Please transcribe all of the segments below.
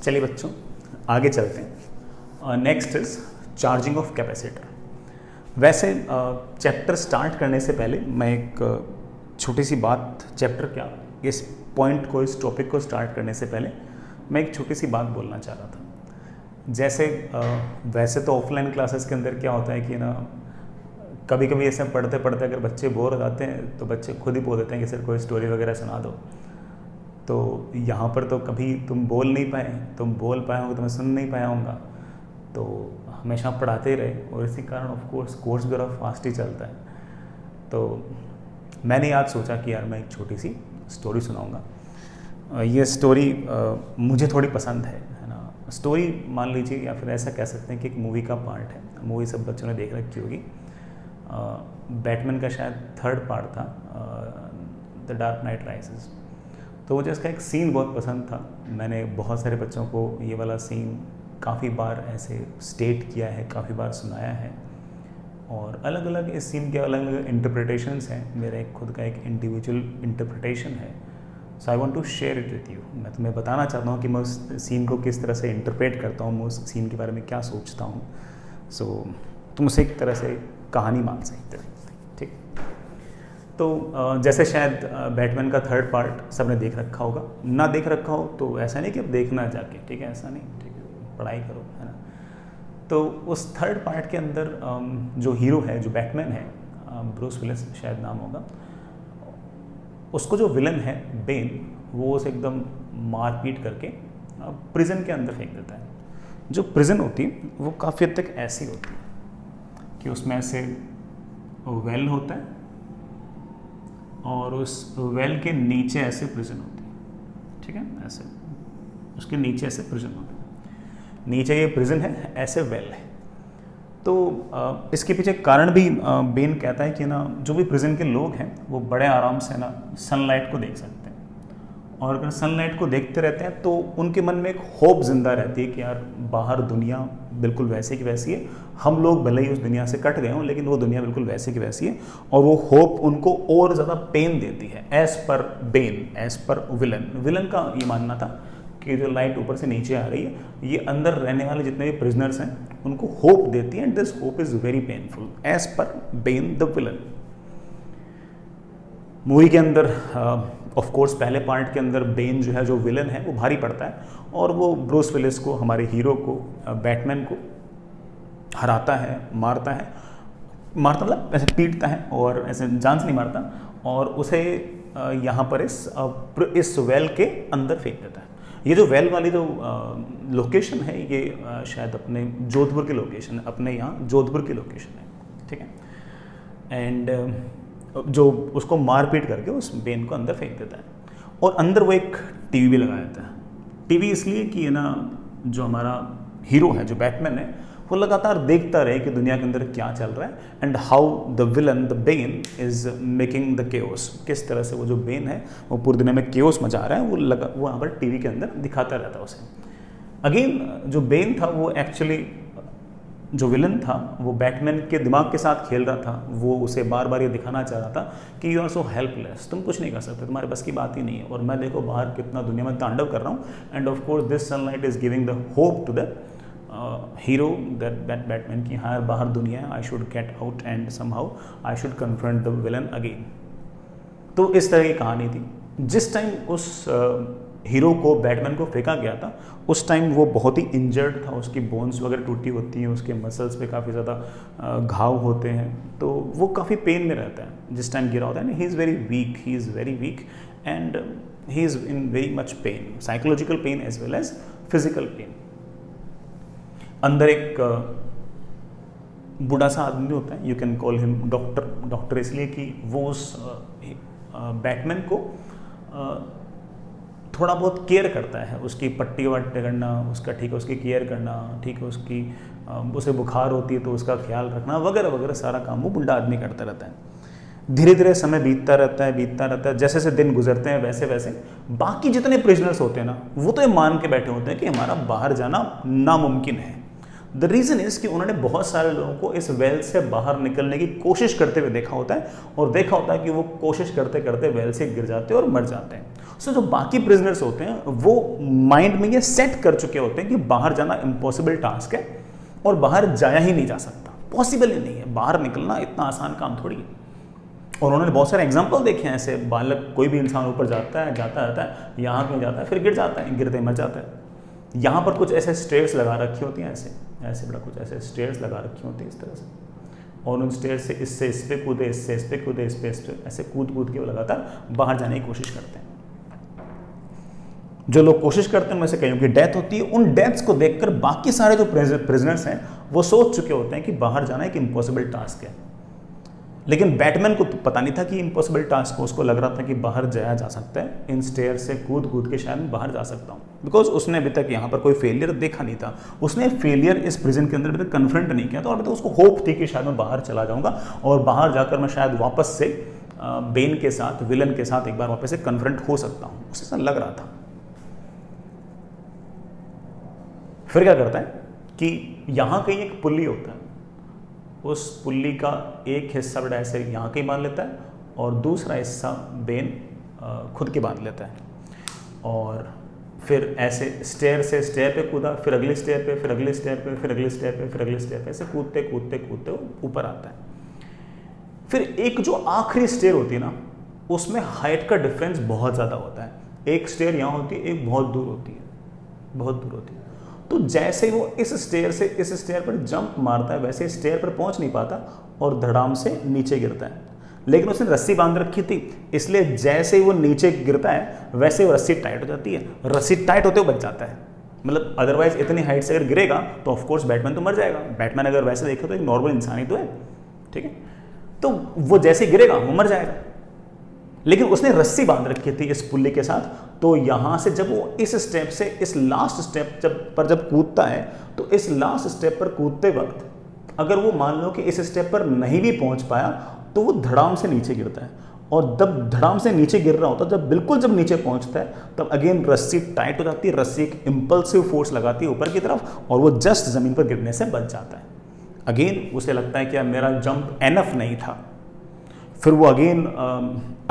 चलिए बच्चों आगे चलते हैं। Next is charging of capacitor. वैसे चैप्टर स्टार्ट करने से पहले मैं एक छोटी सी बात, चैप्टर क्या, इस पॉइंट को, इस टॉपिक को स्टार्ट करने से पहले मैं एक छोटी सी बात बोलना चाह रहा था। जैसे वैसे तो ऑफलाइन क्लासेस के अंदर क्या होता है कि ना, कभी कभी ऐसे पढ़ते पढ़ते अगर बच्चे बोर हो जाते हैं तो बच्चे खुद ही बोल देते हैं कि सर कोई स्टोरी वगैरह सुना दो। तो यहाँ पर तो कभी तुम बोल नहीं पाए, तुम बोल पाए होंगे तो मैं सुन नहीं पाया हूँगा, तो हमेशा पढ़ाते ही रहे और इसी कारण ऑफ कोर्स कोर्स भी और फास्ट ही चलता है। तो मैंने आज सोचा कि यार मैं एक छोटी सी स्टोरी सुनाऊँगा। ये स्टोरी मुझे थोड़ी पसंद है ना। स्टोरी मान लीजिए या फिर ऐसा कह सकते हैं कि एक मूवी का पार्ट है। मूवी सब बच्चों ने देख रखी होगी। बैटमैन का शायद थर्ड पार्ट था, द डार्क नाइट राइजेस। तो मुझे इसका एक सीन बहुत पसंद था। मैंने बहुत सारे बच्चों को ये वाला सीन काफ़ी बार ऐसे स्टेट किया है, काफ़ी बार सुनाया है और अलग अलग इस सीन के अलग अलग इंटरप्रिटेशंस हैं। मेरा एक खुद का एक इंडिविजुअल इंटरप्रिटेशन है। So I want to share it with you. मैं तुम्हें बताना चाहता हूँ कि मैं उस सीन को किस तरह से इंटरप्रेट करता हूँ, मैं उस सीन के बारे में क्या सोचता हूँ। सो तुम उसे एक तरह से कहानी मान सकते हो, ठीक। तो जैसे शायद बैटमैन का थर्ड पार्ट सबने देख रखा होगा, ना देख रखा हो तो ऐसा नहीं कि अब देखना जाके, ठीक है, ऐसा नहीं, ठीक है, पढ़ाई करो, है ना। तो उस थर्ड पार्ट के अंदर जो हीरो है, जो बैटमैन है, ब्रूस विलिस शायद नाम होगा, उसको जो विलन है बेन, वो उसे एकदम मारपीट करके प्रिजन के अंदर फेंक देता है। जो प्रिजन होती है वो काफ़ी हद तक ऐसी होती है कि उसमें ऐसे वेल होता है और उस वेल के नीचे ऐसे प्रिजन होती है, ठीक है, ऐसे उसके नीचे ऐसे प्रिजन होता है। नीचे ये प्रिजन है, ऐसे वेल है। तो इसके पीछे कारण भी बेन कहता है कि ना, जो भी प्रिजन के लोग हैं वो बड़े आराम से ना सनलाइट को देख सकते हैं और अगर सनलाइट को देखते रहते हैं तो उनके मन में एक होप जिंदा रहती है कि यार बाहर दुनिया बिल्कुल वैसे की वैसी है, हम लोग भले ही उस दुनिया से कट गए हों लेकिन वो दुनिया बिल्कुल वैसे की वैसी है। और वो होप उनको और ज़्यादा पेन देती है, as per Ben, as per villain का ये मानना था कि जो लाइट ऊपर से नीचे आ रही है ये अंदर रहने वाले जितने भी प्रिजनर्स हैं उनको होप देती है, and this hope is very painful, as per Bane the villain. Movie के अंदर ऑफ कोर्स पहले पार्ट के अंदर बेन जो है, जो विलन है, वो भारी पड़ता है और वो ब्रूस विलिस को, हमारे हीरो को, बैटमैन को हराता है, मारता मतलब ऐसे पीटता है और ऐसे जान से नहीं मारता और उसे यहाँ पर इस वेल के अंदर फेंक देता है। ये जो वेल वाली जो लोकेशन है ये शायद अपने जोधपुर की लोकेशन है, अपने यहाँ जोधपुर की लोकेशन है, ठीक है। एंड जो उसको मार पीट करके उस बेन को अंदर फेंक देता है और अंदर वो एक टीवी भी लगा देता है। टीवी इसलिए कि है ना, जो हमारा हीरो है, जो बैटमैन है, वो लगातार देखता रहे कि दुनिया के अंदर क्या चल रहा है and how the villain, the Ben is making the chaos. किस तरह से वो जो बेन है वो पूरी दुनिया में केओस मचा रहा है, वो वहाँ पर टीवी के अंदर दिखाता रहता है उसे। अगेन जो बेन था वो एक्चुअली, जो विलन था वो बैटमैन के दिमाग के साथ खेल रहा था। वो उसे बार बार ये दिखाना चाह रहा था कि यू आर सो हेल्पलेस, तुम कुछ नहीं कर सकते, तुम्हारे बस की बात ही नहीं है और मैं देखो बाहर कितना दुनिया में तांडव कर रहा हूँ। And of course this sunlight is giving the hope to the hero, that Batman की हाँ बाहर दुनिया है, I should get out and somehow I should confront the villain again. तो इस तरह की कहानी थी। जिस टाइम उस हीरो को, बैटमैन को फेंका गया था, उस टाइम वो बहुत ही इंजर्ड था, उसकी बोन्स वगैरह टूटी होती हैं, उसके मसल्स पे काफ़ी ज़्यादा घाव होते हैं, तो वो काफ़ी पेन में रहता है जिस टाइम गिरा होता है। He is very weak and he is in very much pain, psychological pain as well as physical pain. अंदर एक बूढ़ा सा आदमी होता है, you can call him doctor इसलिए कि वो उस बैटमैन को थोड़ा बहुत केयर करता है, उसकी पट्टी वट्टी करना, उसका ठीक है, उसकी केयर करना, ठीक है, उसकी उसे बुखार होती है तो उसका ख्याल रखना वगैरह वगैरह सारा काम वो बुढ़ा आदमी करता रहता है। धीरे धीरे समय बीतता रहता है, जैसे जैसे दिन गुजरते हैं वैसे वैसे बाकी जितने प्रिजनर्स होते हैं ना, वो तो ये मान के बैठे होते हैं कि हमारा बाहर जाना नामुमकिन है। द रीज़न इज़ कि उन्होंने बहुत सारे लोगों को इस वेल से बाहर निकलने की कोशिश करते हुए देखा होता है और देखा होता है कि वो कोशिश करते करते वेल से गिर जाते हैं और मर जाते हैं। सो जो बाकी प्रिजनर्स होते हैं वो माइंड में ये सेट कर चुके होते हैं कि बाहर जाना इम्पॉसिबल टास्क है और बाहर जाया ही नहीं जा सकता, पॉसिबल ही नहीं है, बाहर निकलना इतना आसान काम थोड़ी है। और उन्होंने बहुत सारे एग्जाम्पल देखे हैं ऐसे, बालक कोई भी इंसान ऊपर जाता है, जाता रहता है, यहाँ कहीं जाता है, फिर गिर जाता है, गिरते मर जाता है। यहाँ पर कुछ ऐसे स्टेयर्स लगा रखी होती हैं, ऐसे बड़ा कुछ ऐसे स्टेयर्स लगा रखी होती हैं इस तरह से, और उन स्टेयर से इससे इस पे कूदे, इससे इस पे कूदे, इस पे ऐसे कूद कूद के वो लगातार बाहर जाने की कोशिश करते हैं। जो लोग कोशिश करते हैं उनमें से कईयों की डेथ होती है। उन डेथ्स को देखकर बाकी सारे जो प्रिजनर्स हैं वो सोच चुके होते हैं कि बाहर जाना एक इम्पॉसिबल टास्क है। लेकिन बैटमैन को तो पता नहीं था कि इम्पॉसिबल टास्क हो, उसको लग रहा था कि बाहर जाया जा सकता है, इन स्टेयर से कूद कूद के शायद मैं बाहर जा सकता हूँ, बिकॉज उसने अभी तक यहाँ पर कोई फेलियर देखा नहीं था। उसने फेलियर इस प्रिजन के अंदर अभी तक कन्फ्रंट नहीं किया था, और अभी तक उसको होप थी कि शायद मैं बाहर चला जाऊँगा और बाहर जाकर मैं शायद वापस से बेन के साथ, विलन के साथ एक बार वापस से कन्फ्रंट हो सकता हूँ, उसे ऐसा लग रहा था। फिर क्या करता है कि यहाँ कहीं एक पुल्ली होता है, उस पुल्ली का एक हिस्सा बड़ा ऐसे यहाँ कहीं बांध लेता है और दूसरा हिस्सा बेन खुद के बांध लेता है, और फिर ऐसे स्टेयर से स्टेयर पे कूदा, फिर अगले स्टेयर पे, फिर अगले स्टेयर पे, फिर अगले स्टेयर पे, फिर अगले स्टेयर पे, ऐसे कूदते कूदते कूदते ऊपर आता है। फिर एक जो आखिरी स्टेयर होती है ना, उसमें हाइट का डिफरेंस बहुत ज़्यादा होता है। एक स्टेयर यहाँ होती है, एक बहुत दूर होती है, बहुत दूर होती है। तो जैसे वो इस स्टेयर से इस स्टेयर पर जंप मारता है, वैसे स्टेयर पर पहुंच नहीं पाता और धड़ाम से नीचे गिरता है। लेकिन उसने रस्सी बांध रखी थी, इसलिए जैसे वो नीचे गिरता है वैसे वो रस्सी टाइट हो जाती है, रस्सी टाइट होते हुए बच जाता है। मतलब अदरवाइज इतनी हाइट से अगर गिरेगा तो ऑफकोर्स बैटमैन तो मर जाएगा। बैटमैन अगर वैसे देखे तो एक नॉर्मल इंसान ही तो है, ठीक है, तो वो जैसे गिरेगा वो मर जाएगा। लेकिन उसने रस्सी बांध रखी थी इस पुल्ली के साथ, तो यहाँ से जब वो इस स्टेप से इस लास्ट स्टेप जब कूदता है, तो इस लास्ट स्टेप पर कूदते वक्त अगर वो मान लो कि इस स्टेप पर नहीं भी पहुँच पाया तो वो धड़ाम से नीचे गिरता है, और जब धड़ाम से नीचे गिर रहा होता है, जब नीचे पहुँचता है, तब अगेन रस्सी टाइट हो जाती है, रस्सी एक इम्पल्सिव फोर्स लगाती है ऊपर की तरफ और वो जस्ट ज़मीन पर गिरने से बच जाता है। अगेन उसे लगता है कि मेरा जंप एनफ नहीं था। फिर वो अगेन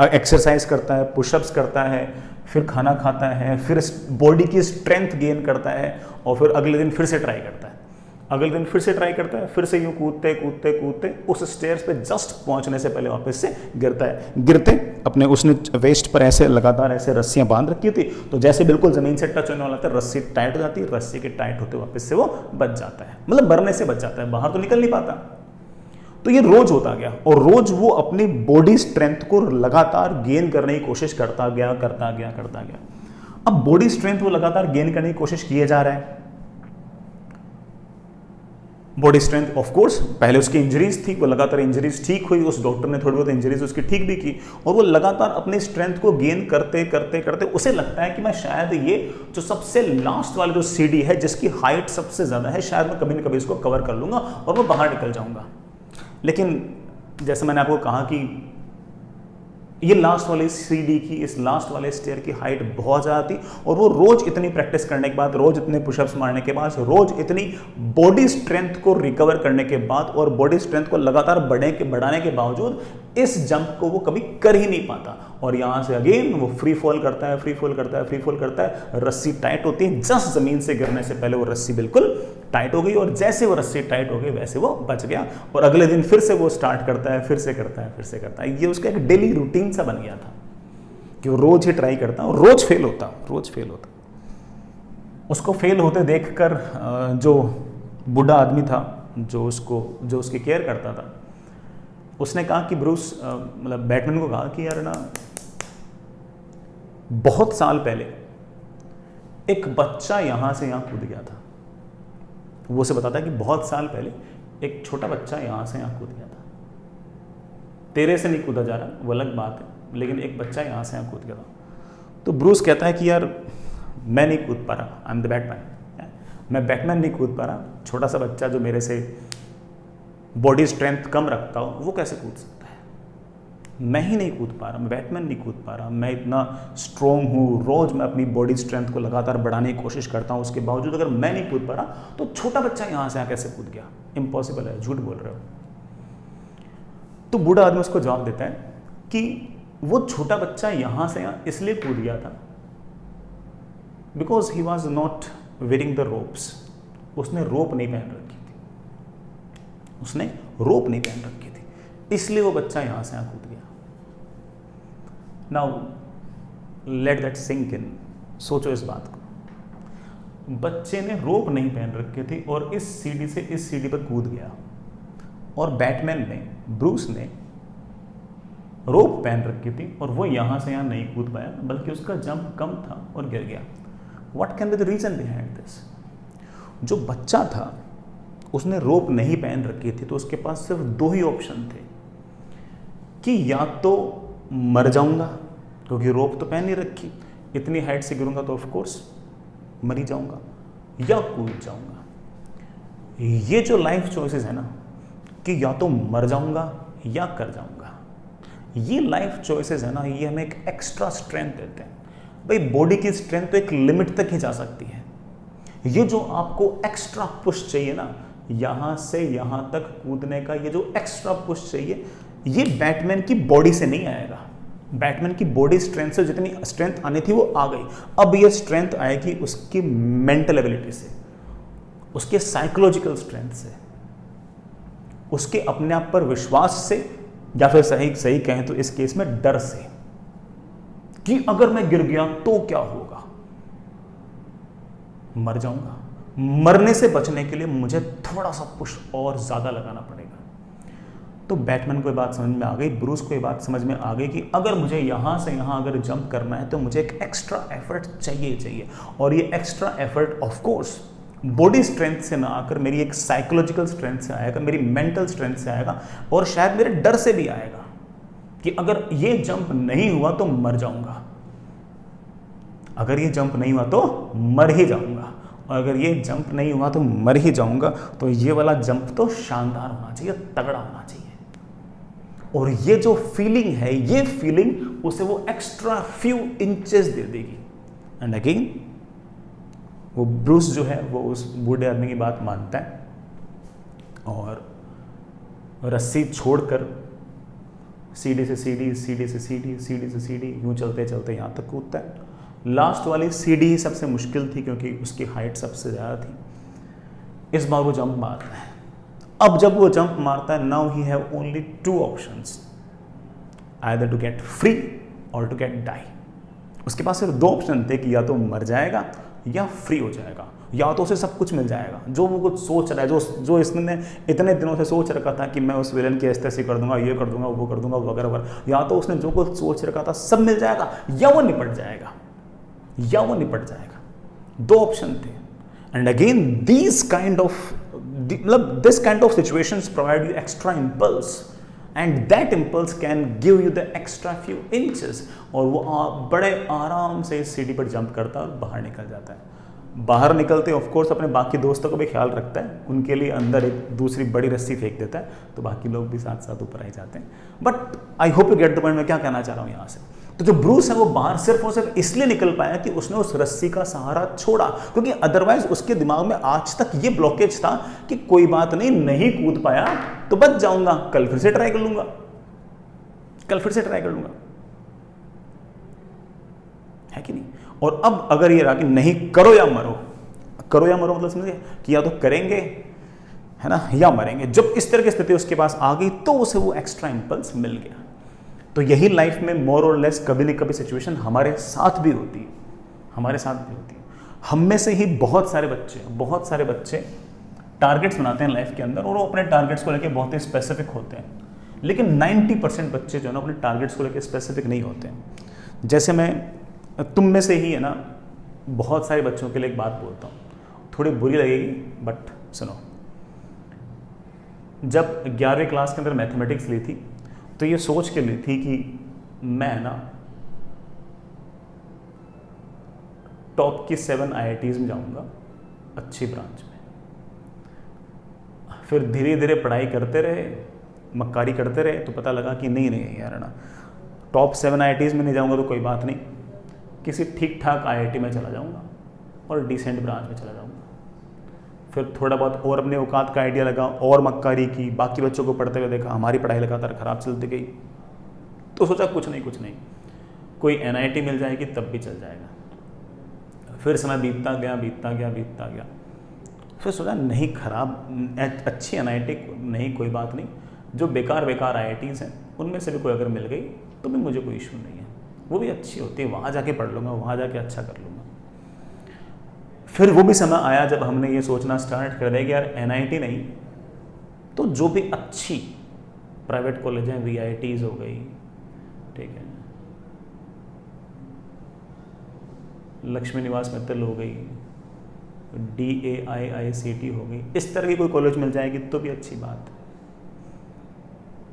एक्सरसाइज करता है, पुशअप्स करता है, फिर खाना खाता है, फिर बॉडी की स्ट्रेंथ गेन करता है, और फिर अगले दिन फिर से ट्राई करता है, अगले दिन फिर से ट्राई करता है, फिर से यूँ कूदते कूदते कूदते उस स्टेयर्स पे जस्ट पहुंचने से पहले वापस से गिरता है। गिरते अपने उसने वेस्ट पर ऐसे लगातार ऐसे रस्सियाँ बांध रखी थी, तो जैसे बिल्कुल ज़मीन से टच होने वाला था रस्सी टाइट हो जाती है, रस्सी के टाइट होते वापस से वो बच जाता है, मतलब मरने से बच जाता है, बाहर तो निकल नहीं पाता। तो ये रोज होता गया, और रोज वो अपनी बॉडी स्ट्रेंथ को लगातार गेन करने की कोशिश करता गया। अब बॉडी स्ट्रेंथ वो लगातार गेन करने की कोशिश किए जा रहा है। बॉडी स्ट्रेंथ ऑफ कोर्स, पहले उसकी इंजरीज थी, वो लगातार इंजरीज ठीक हुई, उस डॉक्टर ने थोड़ी बहुत इंजरीज उसकी ठीक भी की, और वो लगातार अपनी स्ट्रेंथ को गेन करते करते करते उसे लगता है कि मैं शायद ये जो सबसे लास्ट वाली जो सीढ़ी है जिसकी हाइट सबसे ज़्यादा है, शायद मैं कभी न कभी इसको कवर कर लूँगा और मैं बाहर निकल जाऊँगा। लेकिन जैसे मैंने आपको कहा कि ये लास्ट वाली सीढ़ी की, इस लास्ट वाले स्टेयर की हाइट बहुत ज़्यादा थी, और वो रोज इतनी प्रैक्टिस करने के बाद, रोज इतने पुशअप्स मारने के बाद, रोज इतनी बॉडी स्ट्रेंथ को रिकवर करने के बाद और बॉडी स्ट्रेंथ को लगातार बढ़ाने के बावजूद इस जंप को वो कभी कर ही नहीं पाता। और यहाँ से अगेन वो फ्री फॉल करता है, रस्सी टाइट होती है, जस्ट ज़मीन से गिरने से पहले वो रस्सी बिल्कुल टाइट हो गई, और जैसे वो रस्सी टाइट हो गई वैसे वो बच गया, और अगले दिन फिर से वो स्टार्ट करता है, फिर से करता है। ये उसका एक डेली रूटीन सा बन गया था कि वो रोज ही ट्राई करता और रोज फेल होता। उसको फेल होते देखकर जो बूढ़ा आदमी था जो उसकी केयर करता था, उसने कहा कि ब्रूस, मतलब बैटमैन को कहा कि यार ना, बहुत साल पहले एक बच्चा यहां से यहां कूद गया था। वो उसे बताता है कि बहुत साल पहले एक छोटा बच्चा यहां से यहां कूद गया था, तेरे से नहीं कूदा जा रहा, वो अलग बात है, लेकिन एक बच्चा यहां से यहां कूद गया था। तो ब्रूस कहता है कि यार मैं नहीं कूद पा रहा, आई एम द बैटमैन, मैं बैटमैन नहीं कूद पा रहा, छोटा सा बच्चा जो मेरे से बॉडी स्ट्रेंथ कम रखता हो वो कैसे कूद सकता है, मैं ही नहीं कूद पा रहा, मैं बैटमैन नहीं कूद पा रहा, मैं इतना स्ट्रॉन्ग हूँ, रोज मैं अपनी बॉडी स्ट्रेंथ को लगातार बढ़ाने की कोशिश करता हूँ, उसके बावजूद अगर मैं नहीं कूद पा रहा तो छोटा बच्चा यहाँ से यहाँ कैसे कूद गया, इम्पॉसिबल है, झूठ बोल रहे हो। तो बूढ़ा आदमी उसको जवाब देता है कि वो छोटा बच्चा यहाँ से यहाँ इसलिए कूद गया था because he was not wearing the ropes. उसने रोप नहीं पहन रखी थी, उसने रोप नहीं पहन रखी थी, इसलिए वो बच्चा यहाँ से यहाँ कूद गया। Now let that sink in. सोचो इस बात को, बच्चे ने रोप नहीं पहन रखी थी और इस सीढ़ी से इस सीढ़ी पर कूद गया, और बैटमैन ने, ब्रूस ने रोप पहन रखी थी और वो यहां से यहां नहीं कूद पाया, बल्कि उसका जंप कम था और गिर गया। What can be the reason behind this? जो बच्चा था उसने रोप नहीं पहन रखी थी, तो उसके पास सिर्फ दो ही ऑप्शन थे कि या तो मर जाऊंगा क्योंकि रोप तो पहन नहीं रखी, इतनी हाइट से गिरूंगा तो ऑफ कोर्स मर ही जाऊंगा, या कूद जाऊंगा। ये जो लाइफ चॉइसेस है ना, कि या तो मर जाऊंगा या कर जाऊंगा, ये लाइफ चॉइसेस है ना, ये हमें एक एक्स्ट्रा स्ट्रेंथ देते हैं। भाई बॉडी की स्ट्रेंथ तो एक लिमिट तक ही जा सकती है, ये जो आपको एक्स्ट्रा पुश चाहिए ना, यहां से यहां तक कूदने का ये जो एक्स्ट्रा पुश चाहिए, ये बैटमैन की बॉडी से नहीं आएगा। बैटमैन की बॉडी स्ट्रेंथ से जितनी स्ट्रेंथ आनी थी वो आ गई, अब ये स्ट्रेंथ आएगी उसकी मेंटल एबिलिटी से, उसके साइकोलॉजिकल स्ट्रेंथ से, उसके अपने आप पर विश्वास से, या फिर सही कहें तो इस केस में डर से, कि अगर मैं गिर गया तो क्या होगा, मर जाऊंगा। मरने से बचने के लिए मुझे थोड़ा सा पुश और ज्यादा लगाना पड़ेगा। तो बैटमैन को ये बात समझ में आ गई, ब्रूस को ये बात समझ में आ गई कि अगर मुझे यहां से यहां अगर जंप करना है तो मुझे एक एक्स्ट्रा एफर्ट चाहिए, और ये extra effort of course body strength से ना आकर मेरी एक साइकोलॉजिकल स्ट्रेंथ से आएगा, मेरी मेंटल स्ट्रेंथ से आएगा, और शायद मेरे डर से भी आएगा कि अगर ये जंप नहीं हुआ तो मर जाऊंगा, अगर ये जंप नहीं हुआ तो मर ही जाऊंगा, और अगर ये जंप नहीं हुआ तो मर ही जाऊंगा, तो ये वाला जंप तो शानदार होना चाहिए, तगड़ा होना चाहिए। और ये जो फीलिंग है, ये फीलिंग उसे वो एक्स्ट्रा फ्यू इंचेस दे देगी। एंड अगेन वो ब्रूस जो है वो उस बूढ़े आदमी की बात मानता है और रस्सी छोड़कर सीढ़ी से सीढ़ी, सीढ़ी से सीढ़ी, सीढ़ी से सीढ़ी, यूं चलते चलते यहाँ तक कूदता है। लास्ट वाली सीढ़ी ही सबसे मुश्किल थी क्योंकि उसकी हाइट सबसे ज़्यादा थी। इस बार वो जंप मारता है। अब जब वो जंप मारता है, now he have only two options, either to get free or to get die. उसके पास सिर्फ दो ऑप्शन थे कि या तो मर जाएगा या फ्री हो जाएगा, या तो उसे सब कुछ मिल जाएगा जो वो कुछ सोच रहा है, जो इसने इतने दिनों से सोच रखा था कि मैं उस विलन की ऐसे कर दूंगा, ये कर दूंगा, वो कर दूंगा, वगैरह वगैरह, या तो उसने जो कुछ सोच रखा था सब मिल जाएगा, या वो निपट जाएगा, या वो निपट जाएगा। दो ऑप्शन थे। And again this kind of situations provide you extra impulse, and that impulse can give you the extra few inches, और वो बड़े आराम से इस सीढ़ी पर जंप करता है और बाहर निकल जाता है। बाहर निकलते ऑफ कोर्स अपने बाकी दोस्तों का भी ख्याल रखता है, उनके लिए अंदर एक दूसरी बड़ी रस्सी फेंक देता है, तो बाकी लोग भी साथ साथ ऊपर आ जाते हैं। But I hope you get the point, मैं क्या कहना चाह रहा हूँ यहाँ से। तो जो ब्रूस है वो बाहर सिर्फ और सिर्फ इसलिए निकल पाया कि उसने उस रस्सी का सहारा छोड़ा, क्योंकि अदरवाइज उसके दिमाग में आज तक ये ब्लॉकेज था कि कोई बात नहीं कूद पाया तो बच जाऊंगा, कल फिर से ट्राई कर लूंगा, कल फिर से ट्राई कर लूंगा, है कि नहीं। और अब अगर ये रहा कि नहीं, करो या मरो, करो या मरो मतलब समझे कि या तो करेंगे, है ना, या मरेंगे। जब इस तरह की स्थिति उसके पास आ गई तो उसे वो एक्स्ट्रा इंपल्स मिल गया। तो यही लाइफ में मोर और लेस कभी न कभी सिचुएशन हमारे साथ भी होती है, हमारे साथ भी होती है। हम में से ही बहुत सारे बच्चे टारगेट्स बनाते हैं लाइफ के अंदर, और वो अपने टारगेट्स को लेकर बहुत ही स्पेसिफिक होते हैं, लेकिन 90% बच्चे जो है ना अपने टारगेट्स को लेकर स्पेसिफिक नहीं होते हैं। जैसे मैं तुम में से ही है ना बहुत सारे बच्चों के लिए एक बात बोलता हूँ, थोड़ी बुरी लगेगी बट सुनो। जब 11वीं क्लास के अंदर मैथमेटिक्स ली थी तो ये सोच के ली थी कि मैं ना टॉप की 7 IITs में जाऊंगा, अच्छी ब्रांच में। फिर धीरे धीरे पढ़ाई करते रहे, मक्कारी करते रहे, तो पता लगा कि नहीं यार ना, टॉप 7 IITs में नहीं जाऊंगा तो कोई बात नहीं, किसी ठीक ठाक IIT में चला जाऊंगा और डिसेंट ब्रांच में चला जाऊंगा। फिर थोड़ा बहुत और अपने औकात का आइडिया लगा और मक्कारी की, बाकी बच्चों को पढ़ते हुए देखा, हमारी पढ़ाई लगातार ख़राब चलती गई, तो सोचा कुछ नहीं, कोई NIT मिल जाएगी तब भी चल जाएगा। फिर समय बीतता गया। फिर सोचा नहीं, खराब अच्छी NIT नहीं, कोई बात नहीं, जो बेकार IITs हैं उनमें से भी कोई अगर मिल गई तो भी मुझे कोई इशू नहीं है, वो भी अच्छी होती है, वहाँ जाके पढ़ लूँगा, वहाँ जाके अच्छा कर लूँगा। फिर वो भी समय आया जब हमने ये सोचना स्टार्ट कर दिया कि यार NIT नहीं तो जो भी अच्छी प्राइवेट कॉलेज हैं, VITs हो गई, ठीक है, लक्ष्मी निवास मित्तल हो गई, DAIICT हो गई, इस तरह की कोई कॉलेज मिल जाएगी तो भी अच्छी बात है।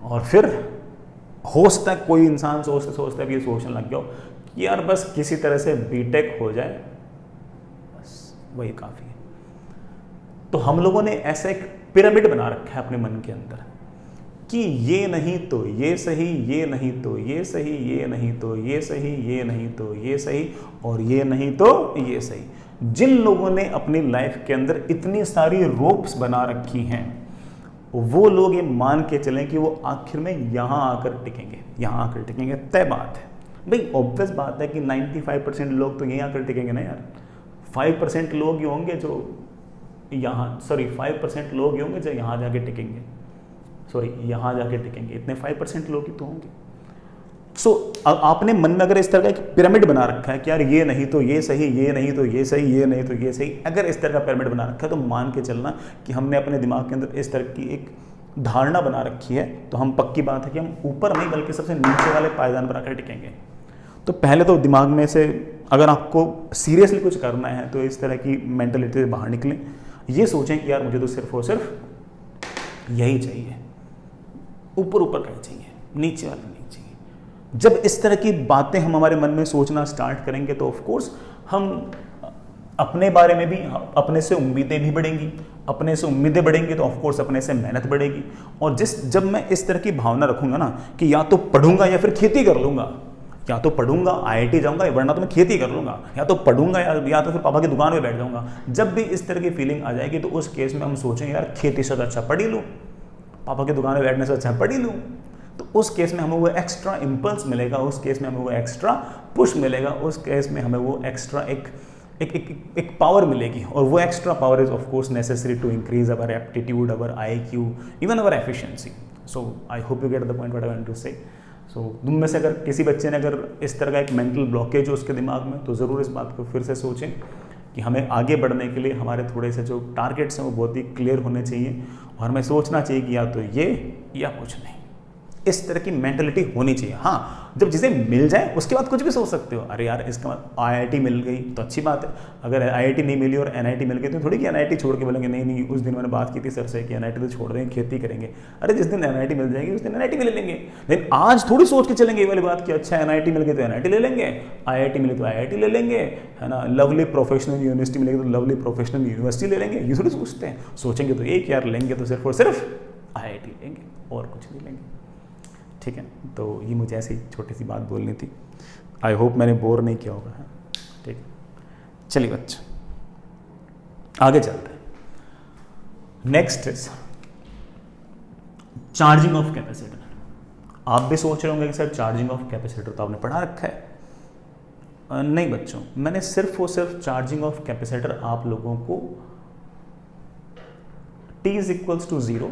और फिर हो सकता है कोई इंसान सोचता भी सोचने लग गया कि यार बस किसी तरह से BTech हो जाए, बस वही काफ़ी है। तो हम लोगों ने ऐसा एक पिरामिड बना रखा है अपने मन के अंदर कि ये नहीं तो ये सही, ये नहीं तो ये सही, ये नहीं तो ये सही, ये नहीं तो ये सही, और ये नहीं तो ये सही। जिन लोगों ने अपनी लाइफ के अंदर इतनी सारी रोप्स बना रखी हैं, वो लोग ये मान के चलें कि वो आखिर में यहाँ आकर टिकेंगे, तय बात है भाई। ऑब्वियस बात है कि 95% लोग तो यहीं आकर टिकेंगे ना यार। 5% लोग ही होंगे जो 5% लोग ही होंगे जो यहाँ जाके टिकेंगे, यहाँ जाके टिकेंगे, इतने 5% लोग ही तो होंगे। आपने मन में अगर इस तरह का एक पिरामिड बना रखा है कि यार ये नहीं तो ये सही, ये नहीं तो ये सही, ये नहीं तो ये सही, अगर इस तरह का पिरामिड बना रखा है तो मान के चलना कि हमने अपने दिमाग के अंदर इस तरह की एक धारणा बना रखी है, तो हम पक्की बात है कि हम ऊपर नहीं बल्कि सबसे नीचे वाले पायदान पर आकर टिकेंगे। तो पहले तो दिमाग में से अगर आपको सीरियसली कुछ करना है तो इस तरह की मेंटलिटी से बाहर निकलें, ये सोचें कि यार मुझे तो सिर्फ और सिर्फ यही चाहिए, ऊपर कहीं चाहिए, नीचे वाला नहीं चाहिए। जब इस तरह की बातें हम हमारे मन में सोचना स्टार्ट करेंगे तो ऑफ कोर्स हम अपने बारे में भी, अपने से उम्मीदें भी बढ़ेंगी, अपने से उम्मीदें बढ़ेंगी तो ऑफ कोर्स अपने से मेहनत बढ़ेगी। और जब मैं इस तरह की भावना रखूंगा ना कि या तो पढ़ूंगा या फिर खेती कर लूंगा, या तो पढ़ूंगा IIT जाऊंगा वरना तो मैं खेती कर लूंगा, या तो पढ़ूंगा या तो फिर पापा की दुकान में बैठ जाऊंगा, जब भी इस तरह की फीलिंग आ जाएगी तो उस केस में हम सोचेंगे यार खेती से अच्छा पढ़ ही लूँ, पापा की दुकान में बैठने से अच्छा पढ़ ही लूँ। तो उस केस में हमें वो एक्स्ट्रा इम्पल्स मिलेगा, उस केस में हमें वो एक्स्ट्रा पुश मिलेगा, उस केस में हमें वो एक्स्ट्रा एक पावर मिलेगी। और वो extra power is of course necessary to increase our aptitude, our IQ, even our efficiency. So I hope you get the point what I want to say. सो तुम में से अगर किसी बच्चे ने अगर इस तरह का एक मेंटल ब्लॉकेज हो उसके दिमाग में, तो ज़रूर इस बात को फिर से सोचें कि हमें आगे बढ़ने के लिए हमारे थोड़े से जो टारगेट्स हैं वो बहुत ही क्लियर होने चाहिए, और हमें सोचना चाहिए कि या तो ये या कुछ नहीं। इस तरह की मेंटलिटी होनी चाहिए। हाँ, जब चीज़ें मिल जाए उसके बाद कुछ भी सोच सकते हो, अरे यार इसका IIT मिल गई तो अच्छी बात है। अगर IIT नहीं मिली और NIT मिल गई तो थोड़ी कि NIT छोड़ के बोलेंगे नहीं, उस दिन मैंने बात की थी सर से कि NIT तो छोड़ देंगे, खेती करेंगे। अरे जिस दिन NIT मिल जाएगी उस दिन NIT भी ले लेंगे। लेकिन आज थोड़ी सोच के चलेंगे ये वाली बात कि अच्छा NIT मिल गई तो NIT ले लेंगे, IIT मिले तो IIT ले लेंगे, है ना, लवली प्रोफेशनल यूनिवर्सिटी मिलेगी तो लवली प्रोफेशनल यूनिवर्सिटी ले लेंगे। ये थोड़ी सोचते हैं, सोचेंगे तो एक यार लेंगे तो सिर्फ और सिर्फ IIT लेंगे और कुछ नहीं लेंगे। ठीक है, तो ये मुझे ऐसी छोटी सी बात बोलनी थी। आई होप मैंने बोर नहीं किया होगा। ठीक है, चलिए बच्चों आगे चलते हैं। Next is charging of capacitor. आप भी सोच रहे होंगे कि सर चार्जिंग ऑफ कैपेसिटर तो आपने पढ़ा रखा है। नहीं बच्चों, मैंने सिर्फ और सिर्फ चार्जिंग ऑफ कैपेसिटर आप लोगों को T = 0